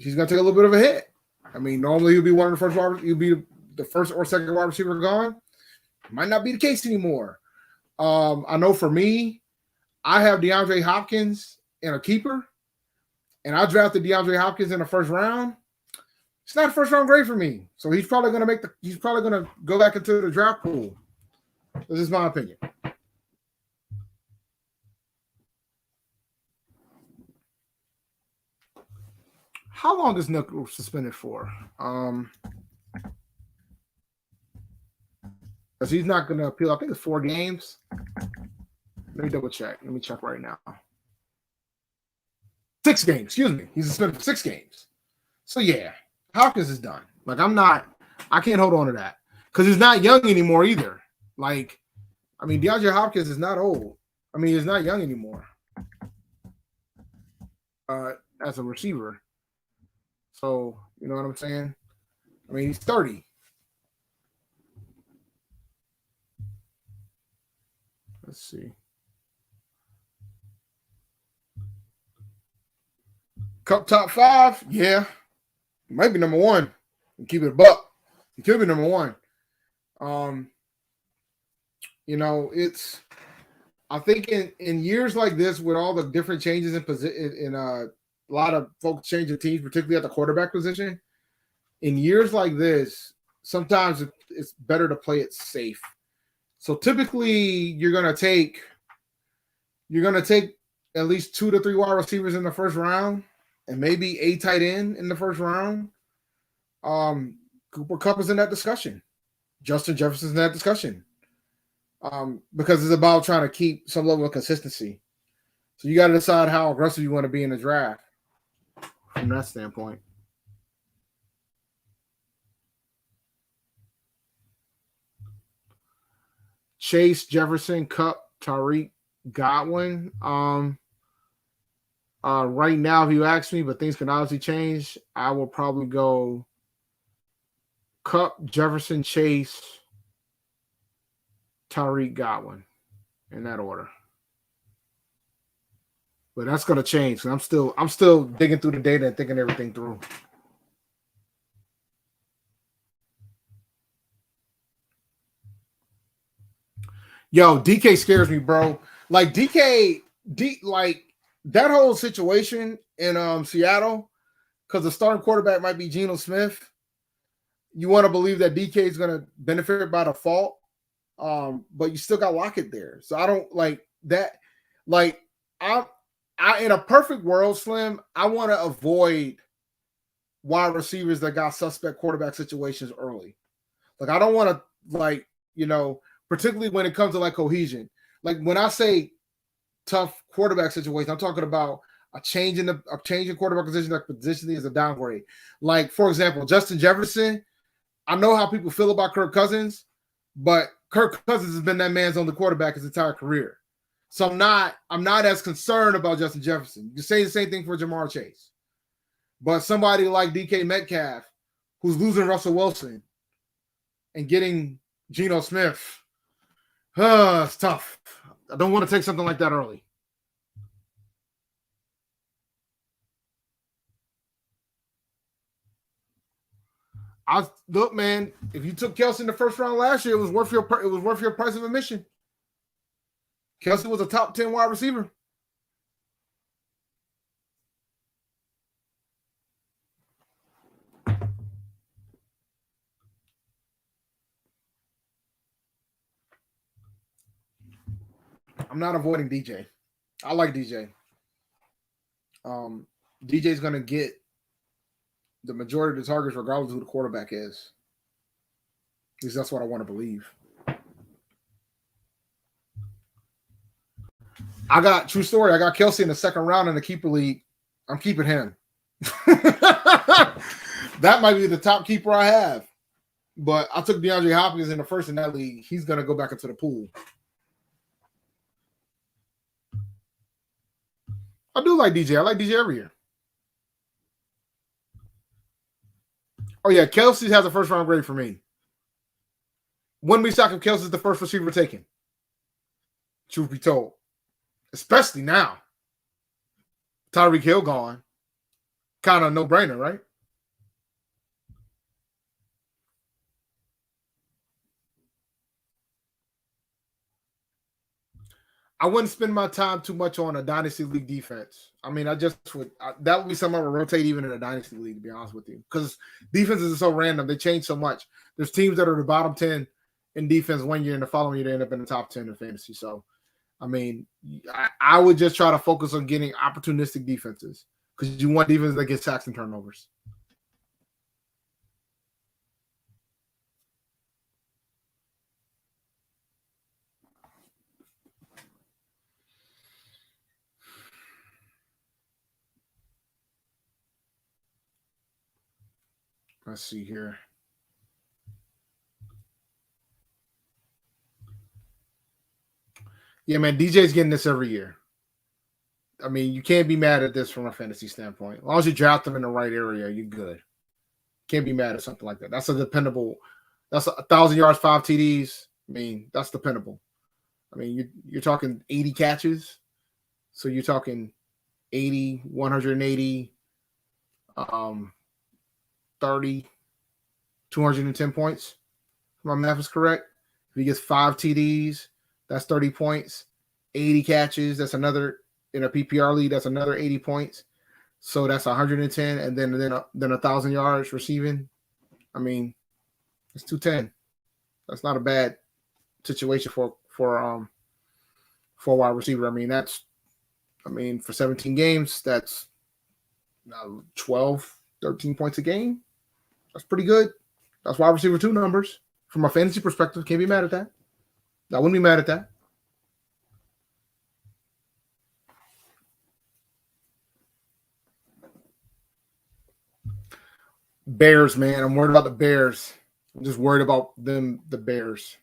a little bit of a hit. I mean, normally he'll be one of the first he'll be the first or second wide receiver gone. Might not be the case anymore. I know for me, I have DeAndre Hopkins in a keeper, and I drafted DeAndre Hopkins in the first round. It's not a first round grade for me, so he's probably going to go back into the draft pool. This is my opinion. How long is Nick suspended for? Because he's not going to appeal. I think it's 4 games. Let me double check. Let me check right now. 6 games. Excuse me. He's suspended for 6 games. So yeah, Hopkins is done. Like I can't hold on to that because he's not young anymore either. Like, I mean, DeAndre Hopkins is not old. I mean, he's not young anymore. As a receiver. So, you know what I'm saying? I mean, he's 30. Let's see. Cup top 5? Yeah. He might be number 1. Keep it a buck. He could be number 1. You know, I think in years like this, with all the different changes in position, a lot of folks changing teams, particularly at the quarterback position, in years like this, sometimes it's better to play it safe. So typically, you're gonna take at least 2 to 3 wide receivers in the first round, and maybe a tight end in the first round. Cooper Kupp is in that discussion. Justin Jefferson's in that discussion. Because it's about trying to keep some level of consistency. So you got to decide how aggressive you want to be in the draft from that standpoint. Chase, Jefferson, Kupp, Tyreek, Godwin. Right now, if you ask me, but things can obviously change, I will probably go Kupp, Jefferson, Chase, Tyreek, Godwin, in that order. But that's going to change. I'm still digging through the data and thinking everything through. Yo, DK scares me, bro. Like like that whole situation in Seattle, because the starting quarterback might be Geno Smith. You want to believe that DK is going to benefit by default, but you still got Lockett there. So I don't like that. Like I in a perfect world, Slim, I want to avoid wide receivers that got suspect quarterback situations early. Like I don't want to particularly when it comes to like cohesion. Like when I say tough quarterback situation, I'm talking about a change in quarterback position, like positionally is a downgrade. Like for example, Justin Jefferson. I know how people feel about Kirk Cousins, but Kirk Cousins has been that man's only quarterback his entire career. So I'm not as concerned about Justin Jefferson. You can say the same thing for Jamar Chase. But somebody like DK Metcalf, who's losing Russell Wilson and getting Geno Smith, it's tough. I don't want to take something like that early. Look, man. If you took Kelsey in the first round last year, it was worth your price of admission. Kelsey was a top 10 wide receiver. I'm not avoiding DJ. I like DJ. DJ's going to get the majority of the targets regardless of who the quarterback is. At least that's what I want to believe. True story, I got Kelsey in the second round in the keeper league. I'm keeping him. That might be the top keeper I have. But I took DeAndre Hopkins in the first in that league. He's going to go back into the pool. I do like DJ. I like DJ every year. Oh, yeah. Kelsey has a first-round grade for me. Wouldn't be shocked if Kelsey's the first receiver taken. Truth be told. Especially now. Tyreek Hill gone. Kind of no-brainer, right? I wouldn't spend my time too much on a Dynasty League defense. I mean, that would be something I would rotate even in a Dynasty League, to be honest with you. Because defenses are so random. They change so much. There's teams that are the bottom 10 in defense one year, and the following year they end up in the top 10 in fantasy. So, I mean, I would just try to focus on getting opportunistic defenses because you want defenses that get sacks and turnovers. Let's see here. Yeah, man, DJ's getting this every year. I mean, you can't be mad at this from a fantasy standpoint. As long as you draft them in the right area, you're good. Can't be mad at something like that. That's a dependable. That's 1,000 yards, 5 TDs. I mean, that's dependable. I mean, you're talking 80 catches. So you're talking 80, 180, 30, 210 points. If my math is correct. If he gets 5 TDs, that's 30 points. 80 catches, that's another, in a PPR league, that's another 80 points. So that's 110, and then 1,000 yards receiving. I mean, it's 210. That's not a bad situation for a wide receiver. I mean, for 17 games, that's 12, 13 points a game. That's pretty good. That's wide receiver 2 numbers. From a fantasy perspective, can't be mad at that. I wouldn't be mad at that. Bears, man. I'm worried about the Bears. I'm just worried about them, the Bears.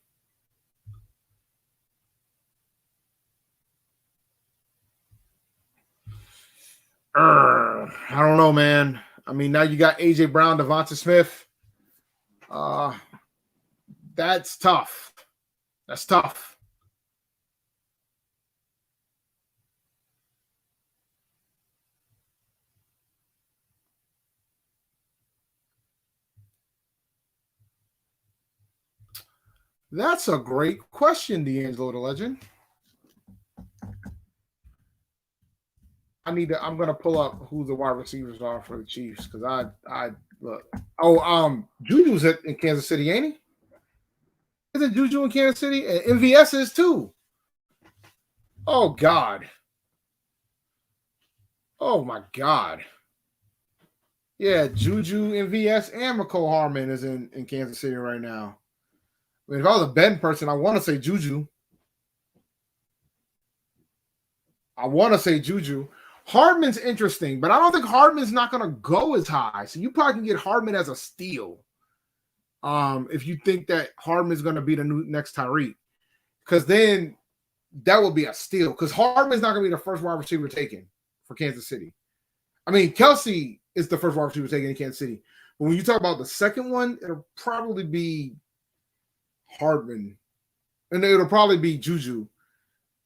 I don't know, man. I mean, now you got A.J. Brown, Devonta Smith. That's tough. That's tough. That's a great question, D'Angelo the Legend. I'm gonna pull up who the wide receivers are for the Chiefs because I look. Oh, Juju's in Kansas City, ain't he? Isn't Juju in Kansas City? And MVS is too. Oh God. Oh my God. Yeah, Juju, MVS, and McCole Harmon is in Kansas City right now. I mean, if I was a betting person, I want to say Juju. Hardman's interesting, but I don't think Hardman's not going to go as high. So you probably can get Hardman as a steal. If you think that Hardman's going to be the new next Tyreek, because then that would be a steal. Because Hardman's not going to be the first wide receiver taken for Kansas City. I mean, Kelsey is the first wide receiver taken in Kansas City. But when you talk about the second one, it'll probably be Hardman. And it'll probably be Juju.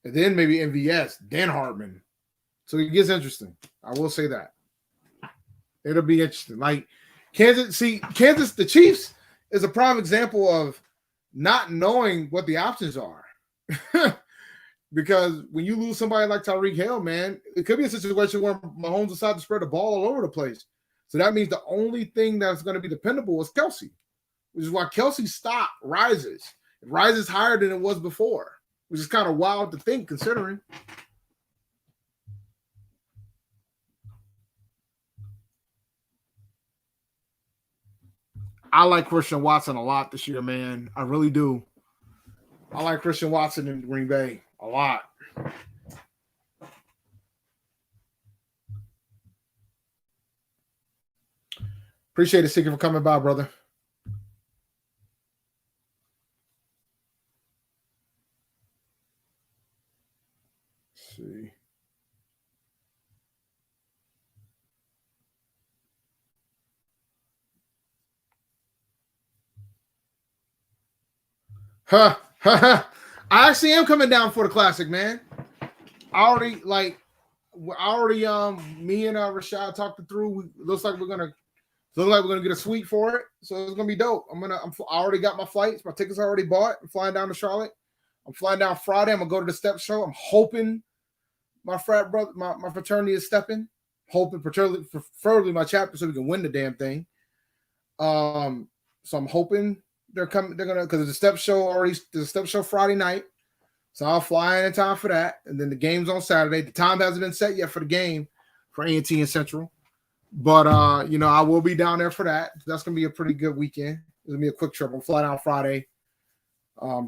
And then maybe MVS, then Hardman. So it gets interesting. I will say that. It'll be interesting. Like Kansas, the Chiefs is a prime example of not knowing what the options are. Because when you lose somebody like Tyreek Hill, man, it could be a situation where Mahomes decides to spread the ball all over the place. So that means the only thing that's going to be dependable is Kelsey, which is why Kelsey's stock rises. It rises higher than it was before, which is kind of wild to think considering. I like Christian Watson a lot this year, man. I really do. I like Christian Watson in Green Bay a lot. Appreciate it, Secret, for coming by, brother. Let's see. Huh. I actually am coming down for the classic, man. Me and Rashad talked it through. Looks like we're gonna get a suite for it, so it's gonna be dope. I already got my flights, my tickets are already bought. I'm flying down to Charlotte. I'm flying down Friday. I'm gonna go to the step show. I'm hoping my frat brother, my fraternity is stepping. Hoping preferably my chapter, so we can win the damn thing. So I'm hoping they're coming. They're gonna, because there's a step show Friday night. So I'll fly in time for that, and then the game's on Saturday. The time hasn't been set yet for the game for A&T and Central, but I will be down there for that. That's gonna be a pretty good weekend. It's gonna be a quick trip. I'll fly down Friday.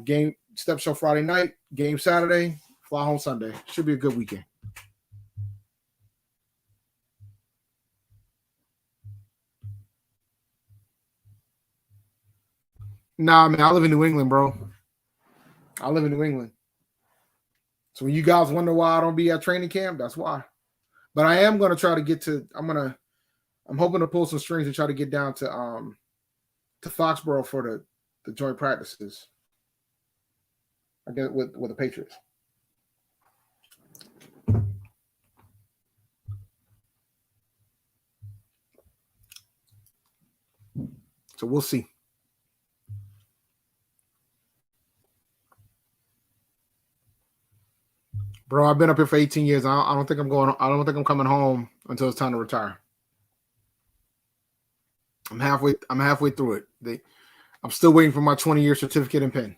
Game step show Friday night. Game Saturday. Fly home Sunday. Should be a good weekend. Nah, man, I live in New England, bro. I live in New England. So when you guys wonder why I don't be at training camp, that's why. But I am gonna try to get to. I'm hoping to pull some strings and try to get down to Foxborough for the joint practices. I get with the Patriots. So we'll see. Bro, I've been up here for 18 years. I don't think I'm coming home until it's time to retire. I'm halfway through it. I'm still waiting for my 20-year certificate and pen.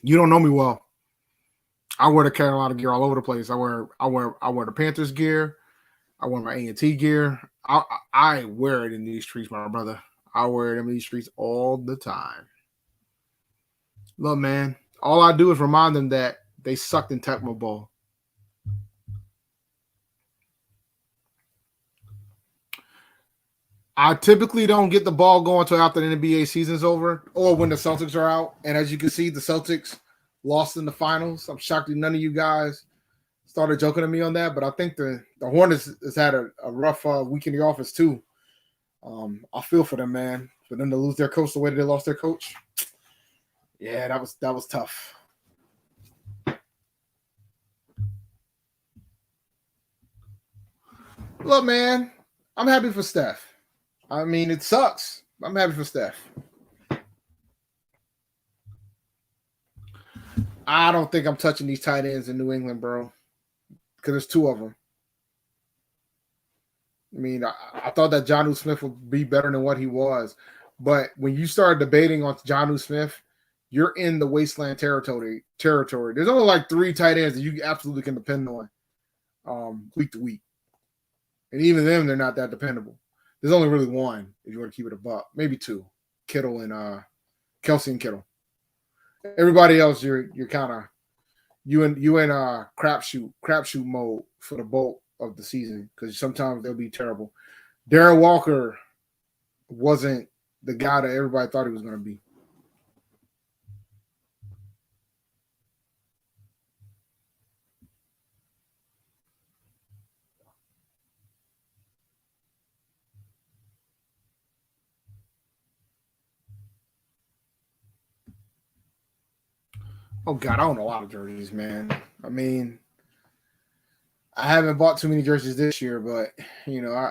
You don't know me well. I wear the Carolina gear all over the place. I wear the Panthers gear. I wear my A&T gear. I wear it in these streets, my brother. I wear it in these streets all the time. Look, man, all I do is remind them that they sucked in Tecmo Bowl. I typically don't get the ball going until after the NBA season's over or when the Celtics are out. And as you can see, the Celtics lost in the finals. I'm shocked that none of you guys started joking at me on that, but I think the Hornets has had a rough week in the office too. I feel for them, man. For them to lose their coach the way that they lost their coach. Yeah, that was tough. Look, man, I'm happy for Steph. I mean, it sucks. I'm happy for Steph. I don't think I'm touching these tight ends in New England, bro, because there's two of them. I mean, I thought that Jonnu Smith would be better than what he was, but when you start debating on Jonnu Smith, you're in the wasteland territory. There's only like 3 tight ends that you absolutely can depend on week to week, and even them, they're not that dependable. There's only really one if you want to keep it a buck, maybe 2, Kittle and Kelsey and Kittle. Everybody else, you're kind of you in crapshoot mode for the bulk of the season because sometimes they'll be terrible. Darren Walker wasn't the guy that everybody thought he was going to be. Oh God, I own a lot of jerseys, man. I mean, I haven't bought too many jerseys this year, but you know, I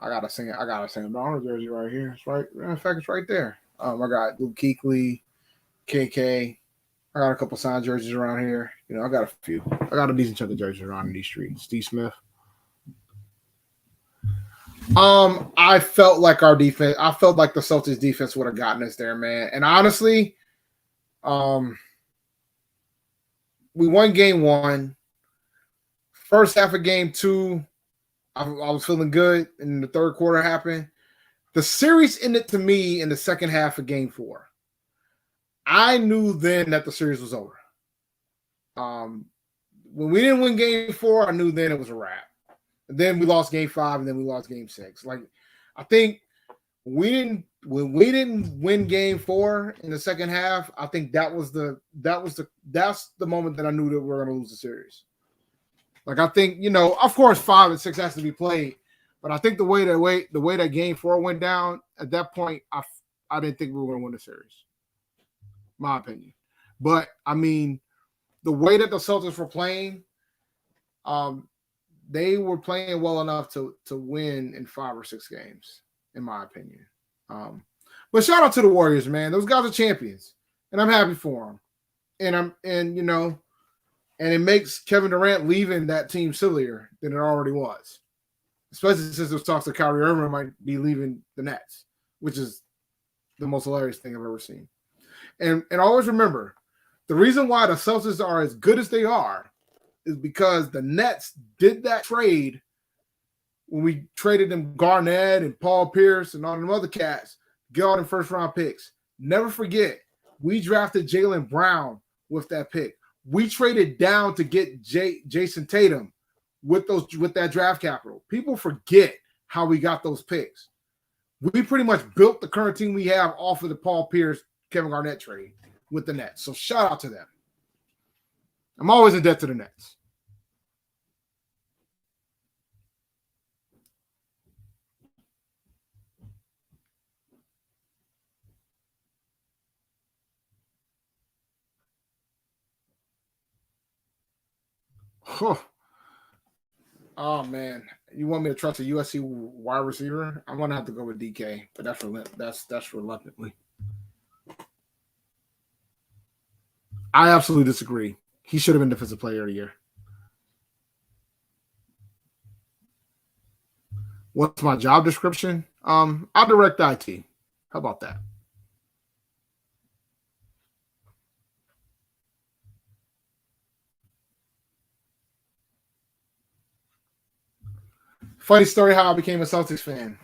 got a Sam Donald jersey right here. It's right. In fact, it's right there. I got Luke Kuechly, KK. I got a couple signed jerseys around here. You know, I got a few. I got a decent chunk of jerseys around in these streets. Steve Smith. I felt like our defense. I felt like the Celtics defense would have gotten us there, man. And honestly, we won game 1. First half of game 2, I was feeling good, and the third quarter happened. The series ended to me in the second half of game 4. I knew then that the series was over. When we didn't win game 4, I knew then it was a wrap. And then we lost game 5, and then we lost game 6. Like, I think when we didn't win game 4 in the second half, I think that's the moment that I knew that we were going to lose the series. Like, I think, you know, of course 5 and 6 has to be played, but I think the way that game 4 went down at that point, I didn't think we were going to win the series. My opinion. But I mean, the way that the Celtics were playing, they were playing well enough to win in 5 or 6 games, in my opinion. But shout out to the Warriors, man. Those guys are champions, and I'm happy for them. And you know, and it makes Kevin Durant leaving that team sillier than it already was, especially since there's talks that Kyrie Irving might be leaving the Nets, which is the most hilarious thing I've ever seen. And always remember, the reason why the Celtics are as good as they are is because the Nets did that trade when we traded them Garnett and Paul Pierce and all them other cats, get all them first-round picks. Never forget, we drafted Jaylen Brown with that pick. We traded down to get Jason Tatum with that draft capital. People forget how we got those picks. We pretty much built the current team we have off of the Paul Pierce, Kevin Garnett trade with the Nets. So shout out to them. I'm always in debt to the Nets. Huh. Oh man, you want me to trust a USC wide receiver? I'm gonna have to go with DK, but that's reluctantly. I absolutely disagree. He should have been Defensive Player of the Year. What's my job description? I'll direct IT. How about that? Funny story how I became a Celtics fan.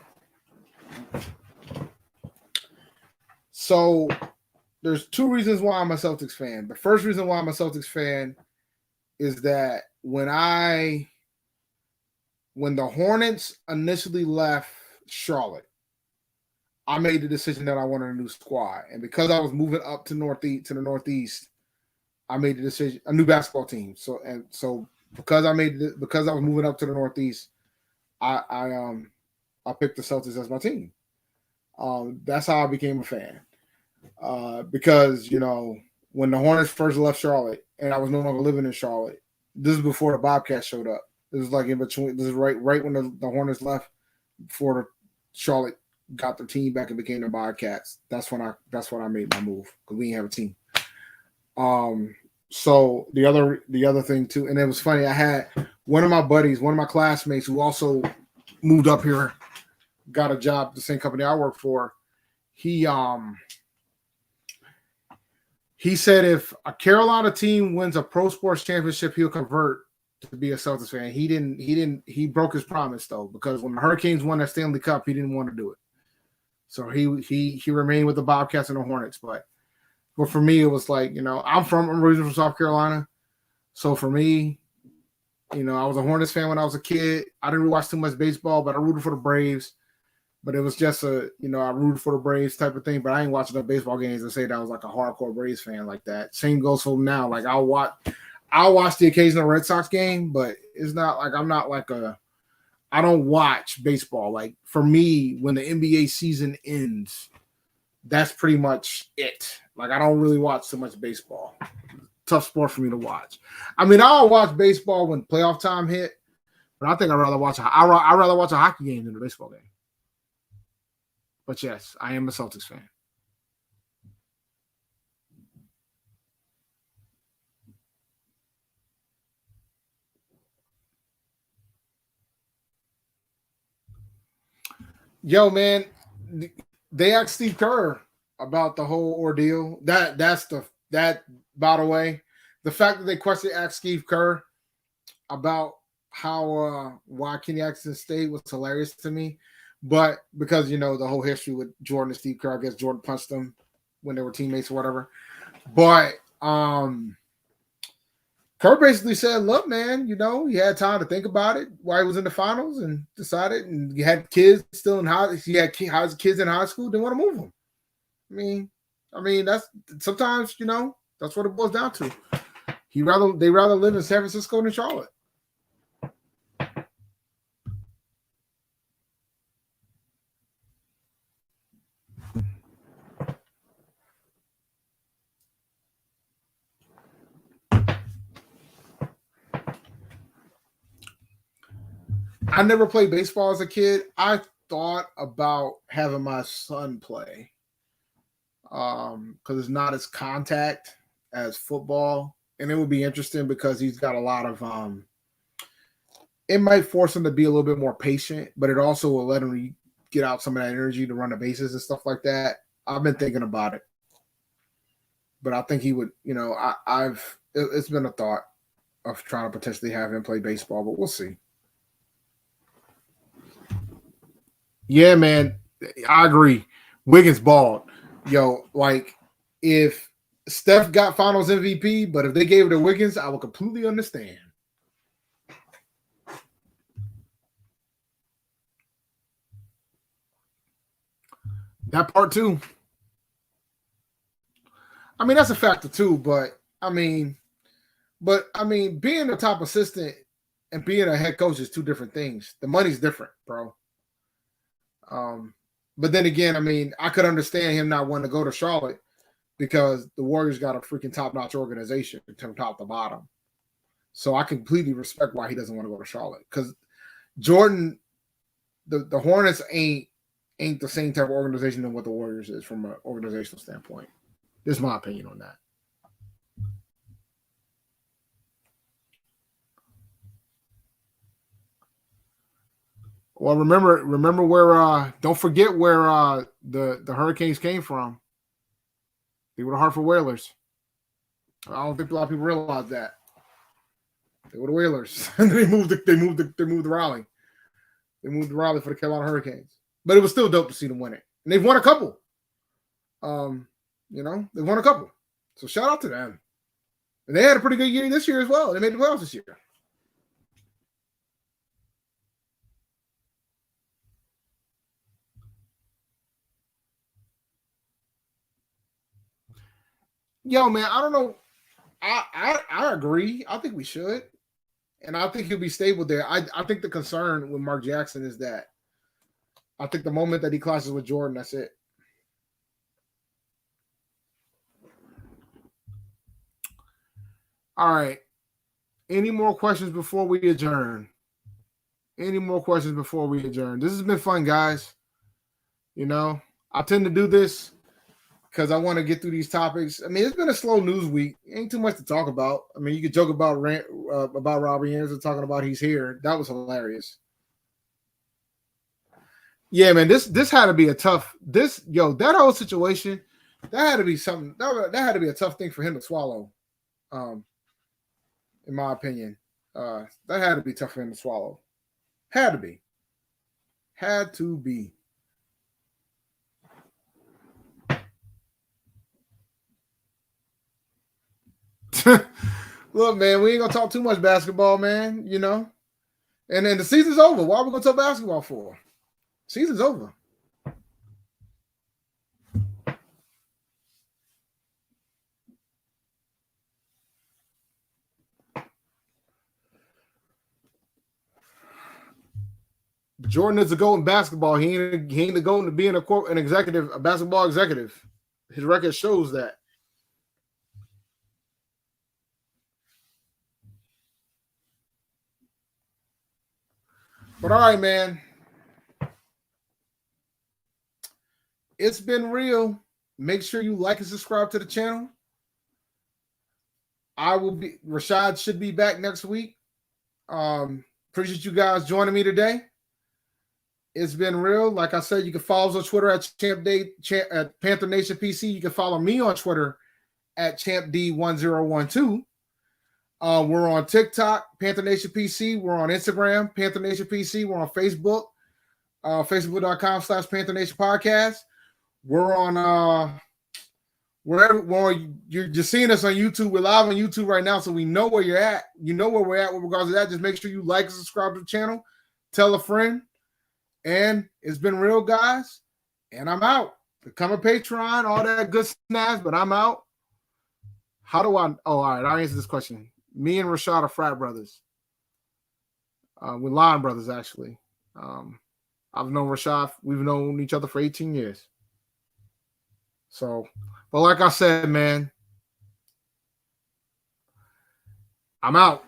So there's 2 reasons why I'm a Celtics fan. The first reason why I'm a Celtics fan is that when the Hornets initially left Charlotte, I made the decision that I wanted a new squad. And because I was moving up to the Northeast, I made the decision, a new basketball team. So because I was moving up to the Northeast, I picked the Celtics as my team. That's how I became a fan. Because, you know, when the Hornets first left Charlotte and I was no longer living in Charlotte, this is before the Bobcats showed up. This was like in between. This is right when the Hornets left, before Charlotte got their team back and became the Bobcats. That's when I made my move because we didn't have a team. So the other thing too, and it was funny. I had one of my buddies, one of my classmates, who also moved up here, got a job at the same company I work for. He he said if a Carolina team wins a pro sports championship, he'll convert to be a Celtics fan. He broke his promise though, because when the Hurricanes won that Stanley Cup, he didn't want to do it. So he remained with the Bobcats and the Hornets. But for me, it was like, I'm originally from South Carolina. So for me, I was a Hornets fan when I was a kid. I didn't really watch too much baseball, but I rooted for the Braves. But it was just I rooted for the Braves type of thing. But I ain't watching the baseball games and say that I was like a hardcore Braves fan like that. Same goes for now. Like I'll watch the occasional Red Sox game, but it's not like I don't watch baseball. Like for me, when the NBA season ends, that's pretty much it. Like I don't really watch too much baseball. Tough sport for me to watch. I mean, I'll watch baseball when playoff time hit, but I think I'd rather watch a hockey game than a baseball game. But yes, I am a Celtics fan. Yo, man, they asked Steve Kerr about the whole ordeal. That by the way, the fact that they asked Steve Kerr about how why Kenny Atkinson stayed was hilarious to me. But because the whole history with Jordan and Steve Kerr, I guess Jordan punched them when they were teammates or whatever. But Kerr basically said, "Look, man, he had time to think about it while he was in the finals and decided, and he had kids still in high. He had kids in high school. Didn't want to move them. I mean, that's sometimes that's what it boils down to. They rather live in San Francisco than Charlotte." I never played baseball as a kid. I thought about having my son play because it's not as contact as football, and it would be interesting because he's got a lot of it might force him to be a little bit more patient, but it also will let him get out some of that energy to run the bases and stuff like that. I've been thinking about it, but I think he would. It's been a thought of trying to potentially have him play baseball, but we'll see. Yeah, man, I agree. Wiggins balled. Yo, like if Steph got Finals MVP, but if they gave it to Wiggins, I would completely understand. That part too. I mean, that's a factor too, but being a top assistant and being a head coach is two different things. The money's different, bro. But then again, I could understand him not wanting to go to Charlotte because the Warriors got a freaking top-notch organization from top to bottom. So I completely respect why he doesn't want to go to Charlotte because Jordan, the Hornets ain't the same type of organization than what the Warriors is from an organizational standpoint. This is my opinion on that. Well, remember where don't forget where the Hurricanes came from. They were the Hartford Whalers. I don't think a lot of people realize that. They were the Whalers. They moved to Raleigh. They moved to Raleigh for the Carolina Hurricanes. But it was still dope to see them win it. And they've won a couple. They've won a couple. So shout out to them. And they had a pretty good year this year as well. They made the playoffs this year. Yo, man, I don't know. I agree. I think we should. And I think he'll be stable there. I think the concern with Mark Jackson is that I think the moment that he clashes with Jordan, that's it. All right. Any more questions before we adjourn? Any more questions before we adjourn? This has been fun, guys. I tend to do this because I want to get through these topics. I mean, it's been a slow news week. Ain't too much to talk about. I mean, you could joke about Robbie Anderson talking about he's here. That was hilarious. Yeah, man, this had to be a tough. That whole situation, that had to be something. That had to be a tough thing for him to swallow. In my opinion, that had to be tough for him to swallow. Had to be. Had to be. Look, man, we ain't gonna talk too much basketball, man. You know, and then the season's over. Why are we gonna talk basketball for? Season's over. Jordan is a GOAT in basketball. He ain't the GOAT to being an executive, a basketball executive. His record shows that. But all right, man. It's been real. Make sure you like and subscribe to the channel. Rashad should be back next week. Appreciate you guys joining me today. It's been real. Like I said, you can follow us on Twitter at at Panther Nation PC. You can follow me on Twitter at ChampD1012. We're on TikTok, Panther Nation PC. We're on Instagram, Panther Nation PC. We're on Facebook, Facebook.com/Panther Nation Podcast. We're on wherever you're just seeing us on YouTube. We're live on YouTube right now, so we know where you're at. You know where we're at with regards to that. Just make sure you like and subscribe to the channel. Tell a friend. And it's been real, guys. And I'm out. Become a Patreon, all that good snaps, but I'm out. How do I? Oh, all right. I'll answer this question. Me and Rashad are frat brothers. We're line brothers, actually. I've known Rashad. We've known each other for 18 years. So, but like I said, man, I'm out.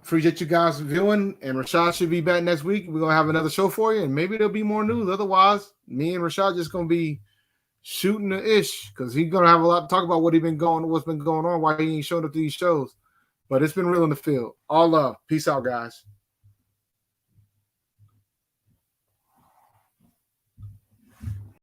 Appreciate you guys viewing, and Rashad should be back next week. We're gonna have another show for you, and maybe there'll be more news. Otherwise, me and Rashad just gonna be shooting the ish because he's gonna have a lot to talk about what's been going on, why he ain't showing up to these shows. But it's been real in the field. All love. Peace out, guys.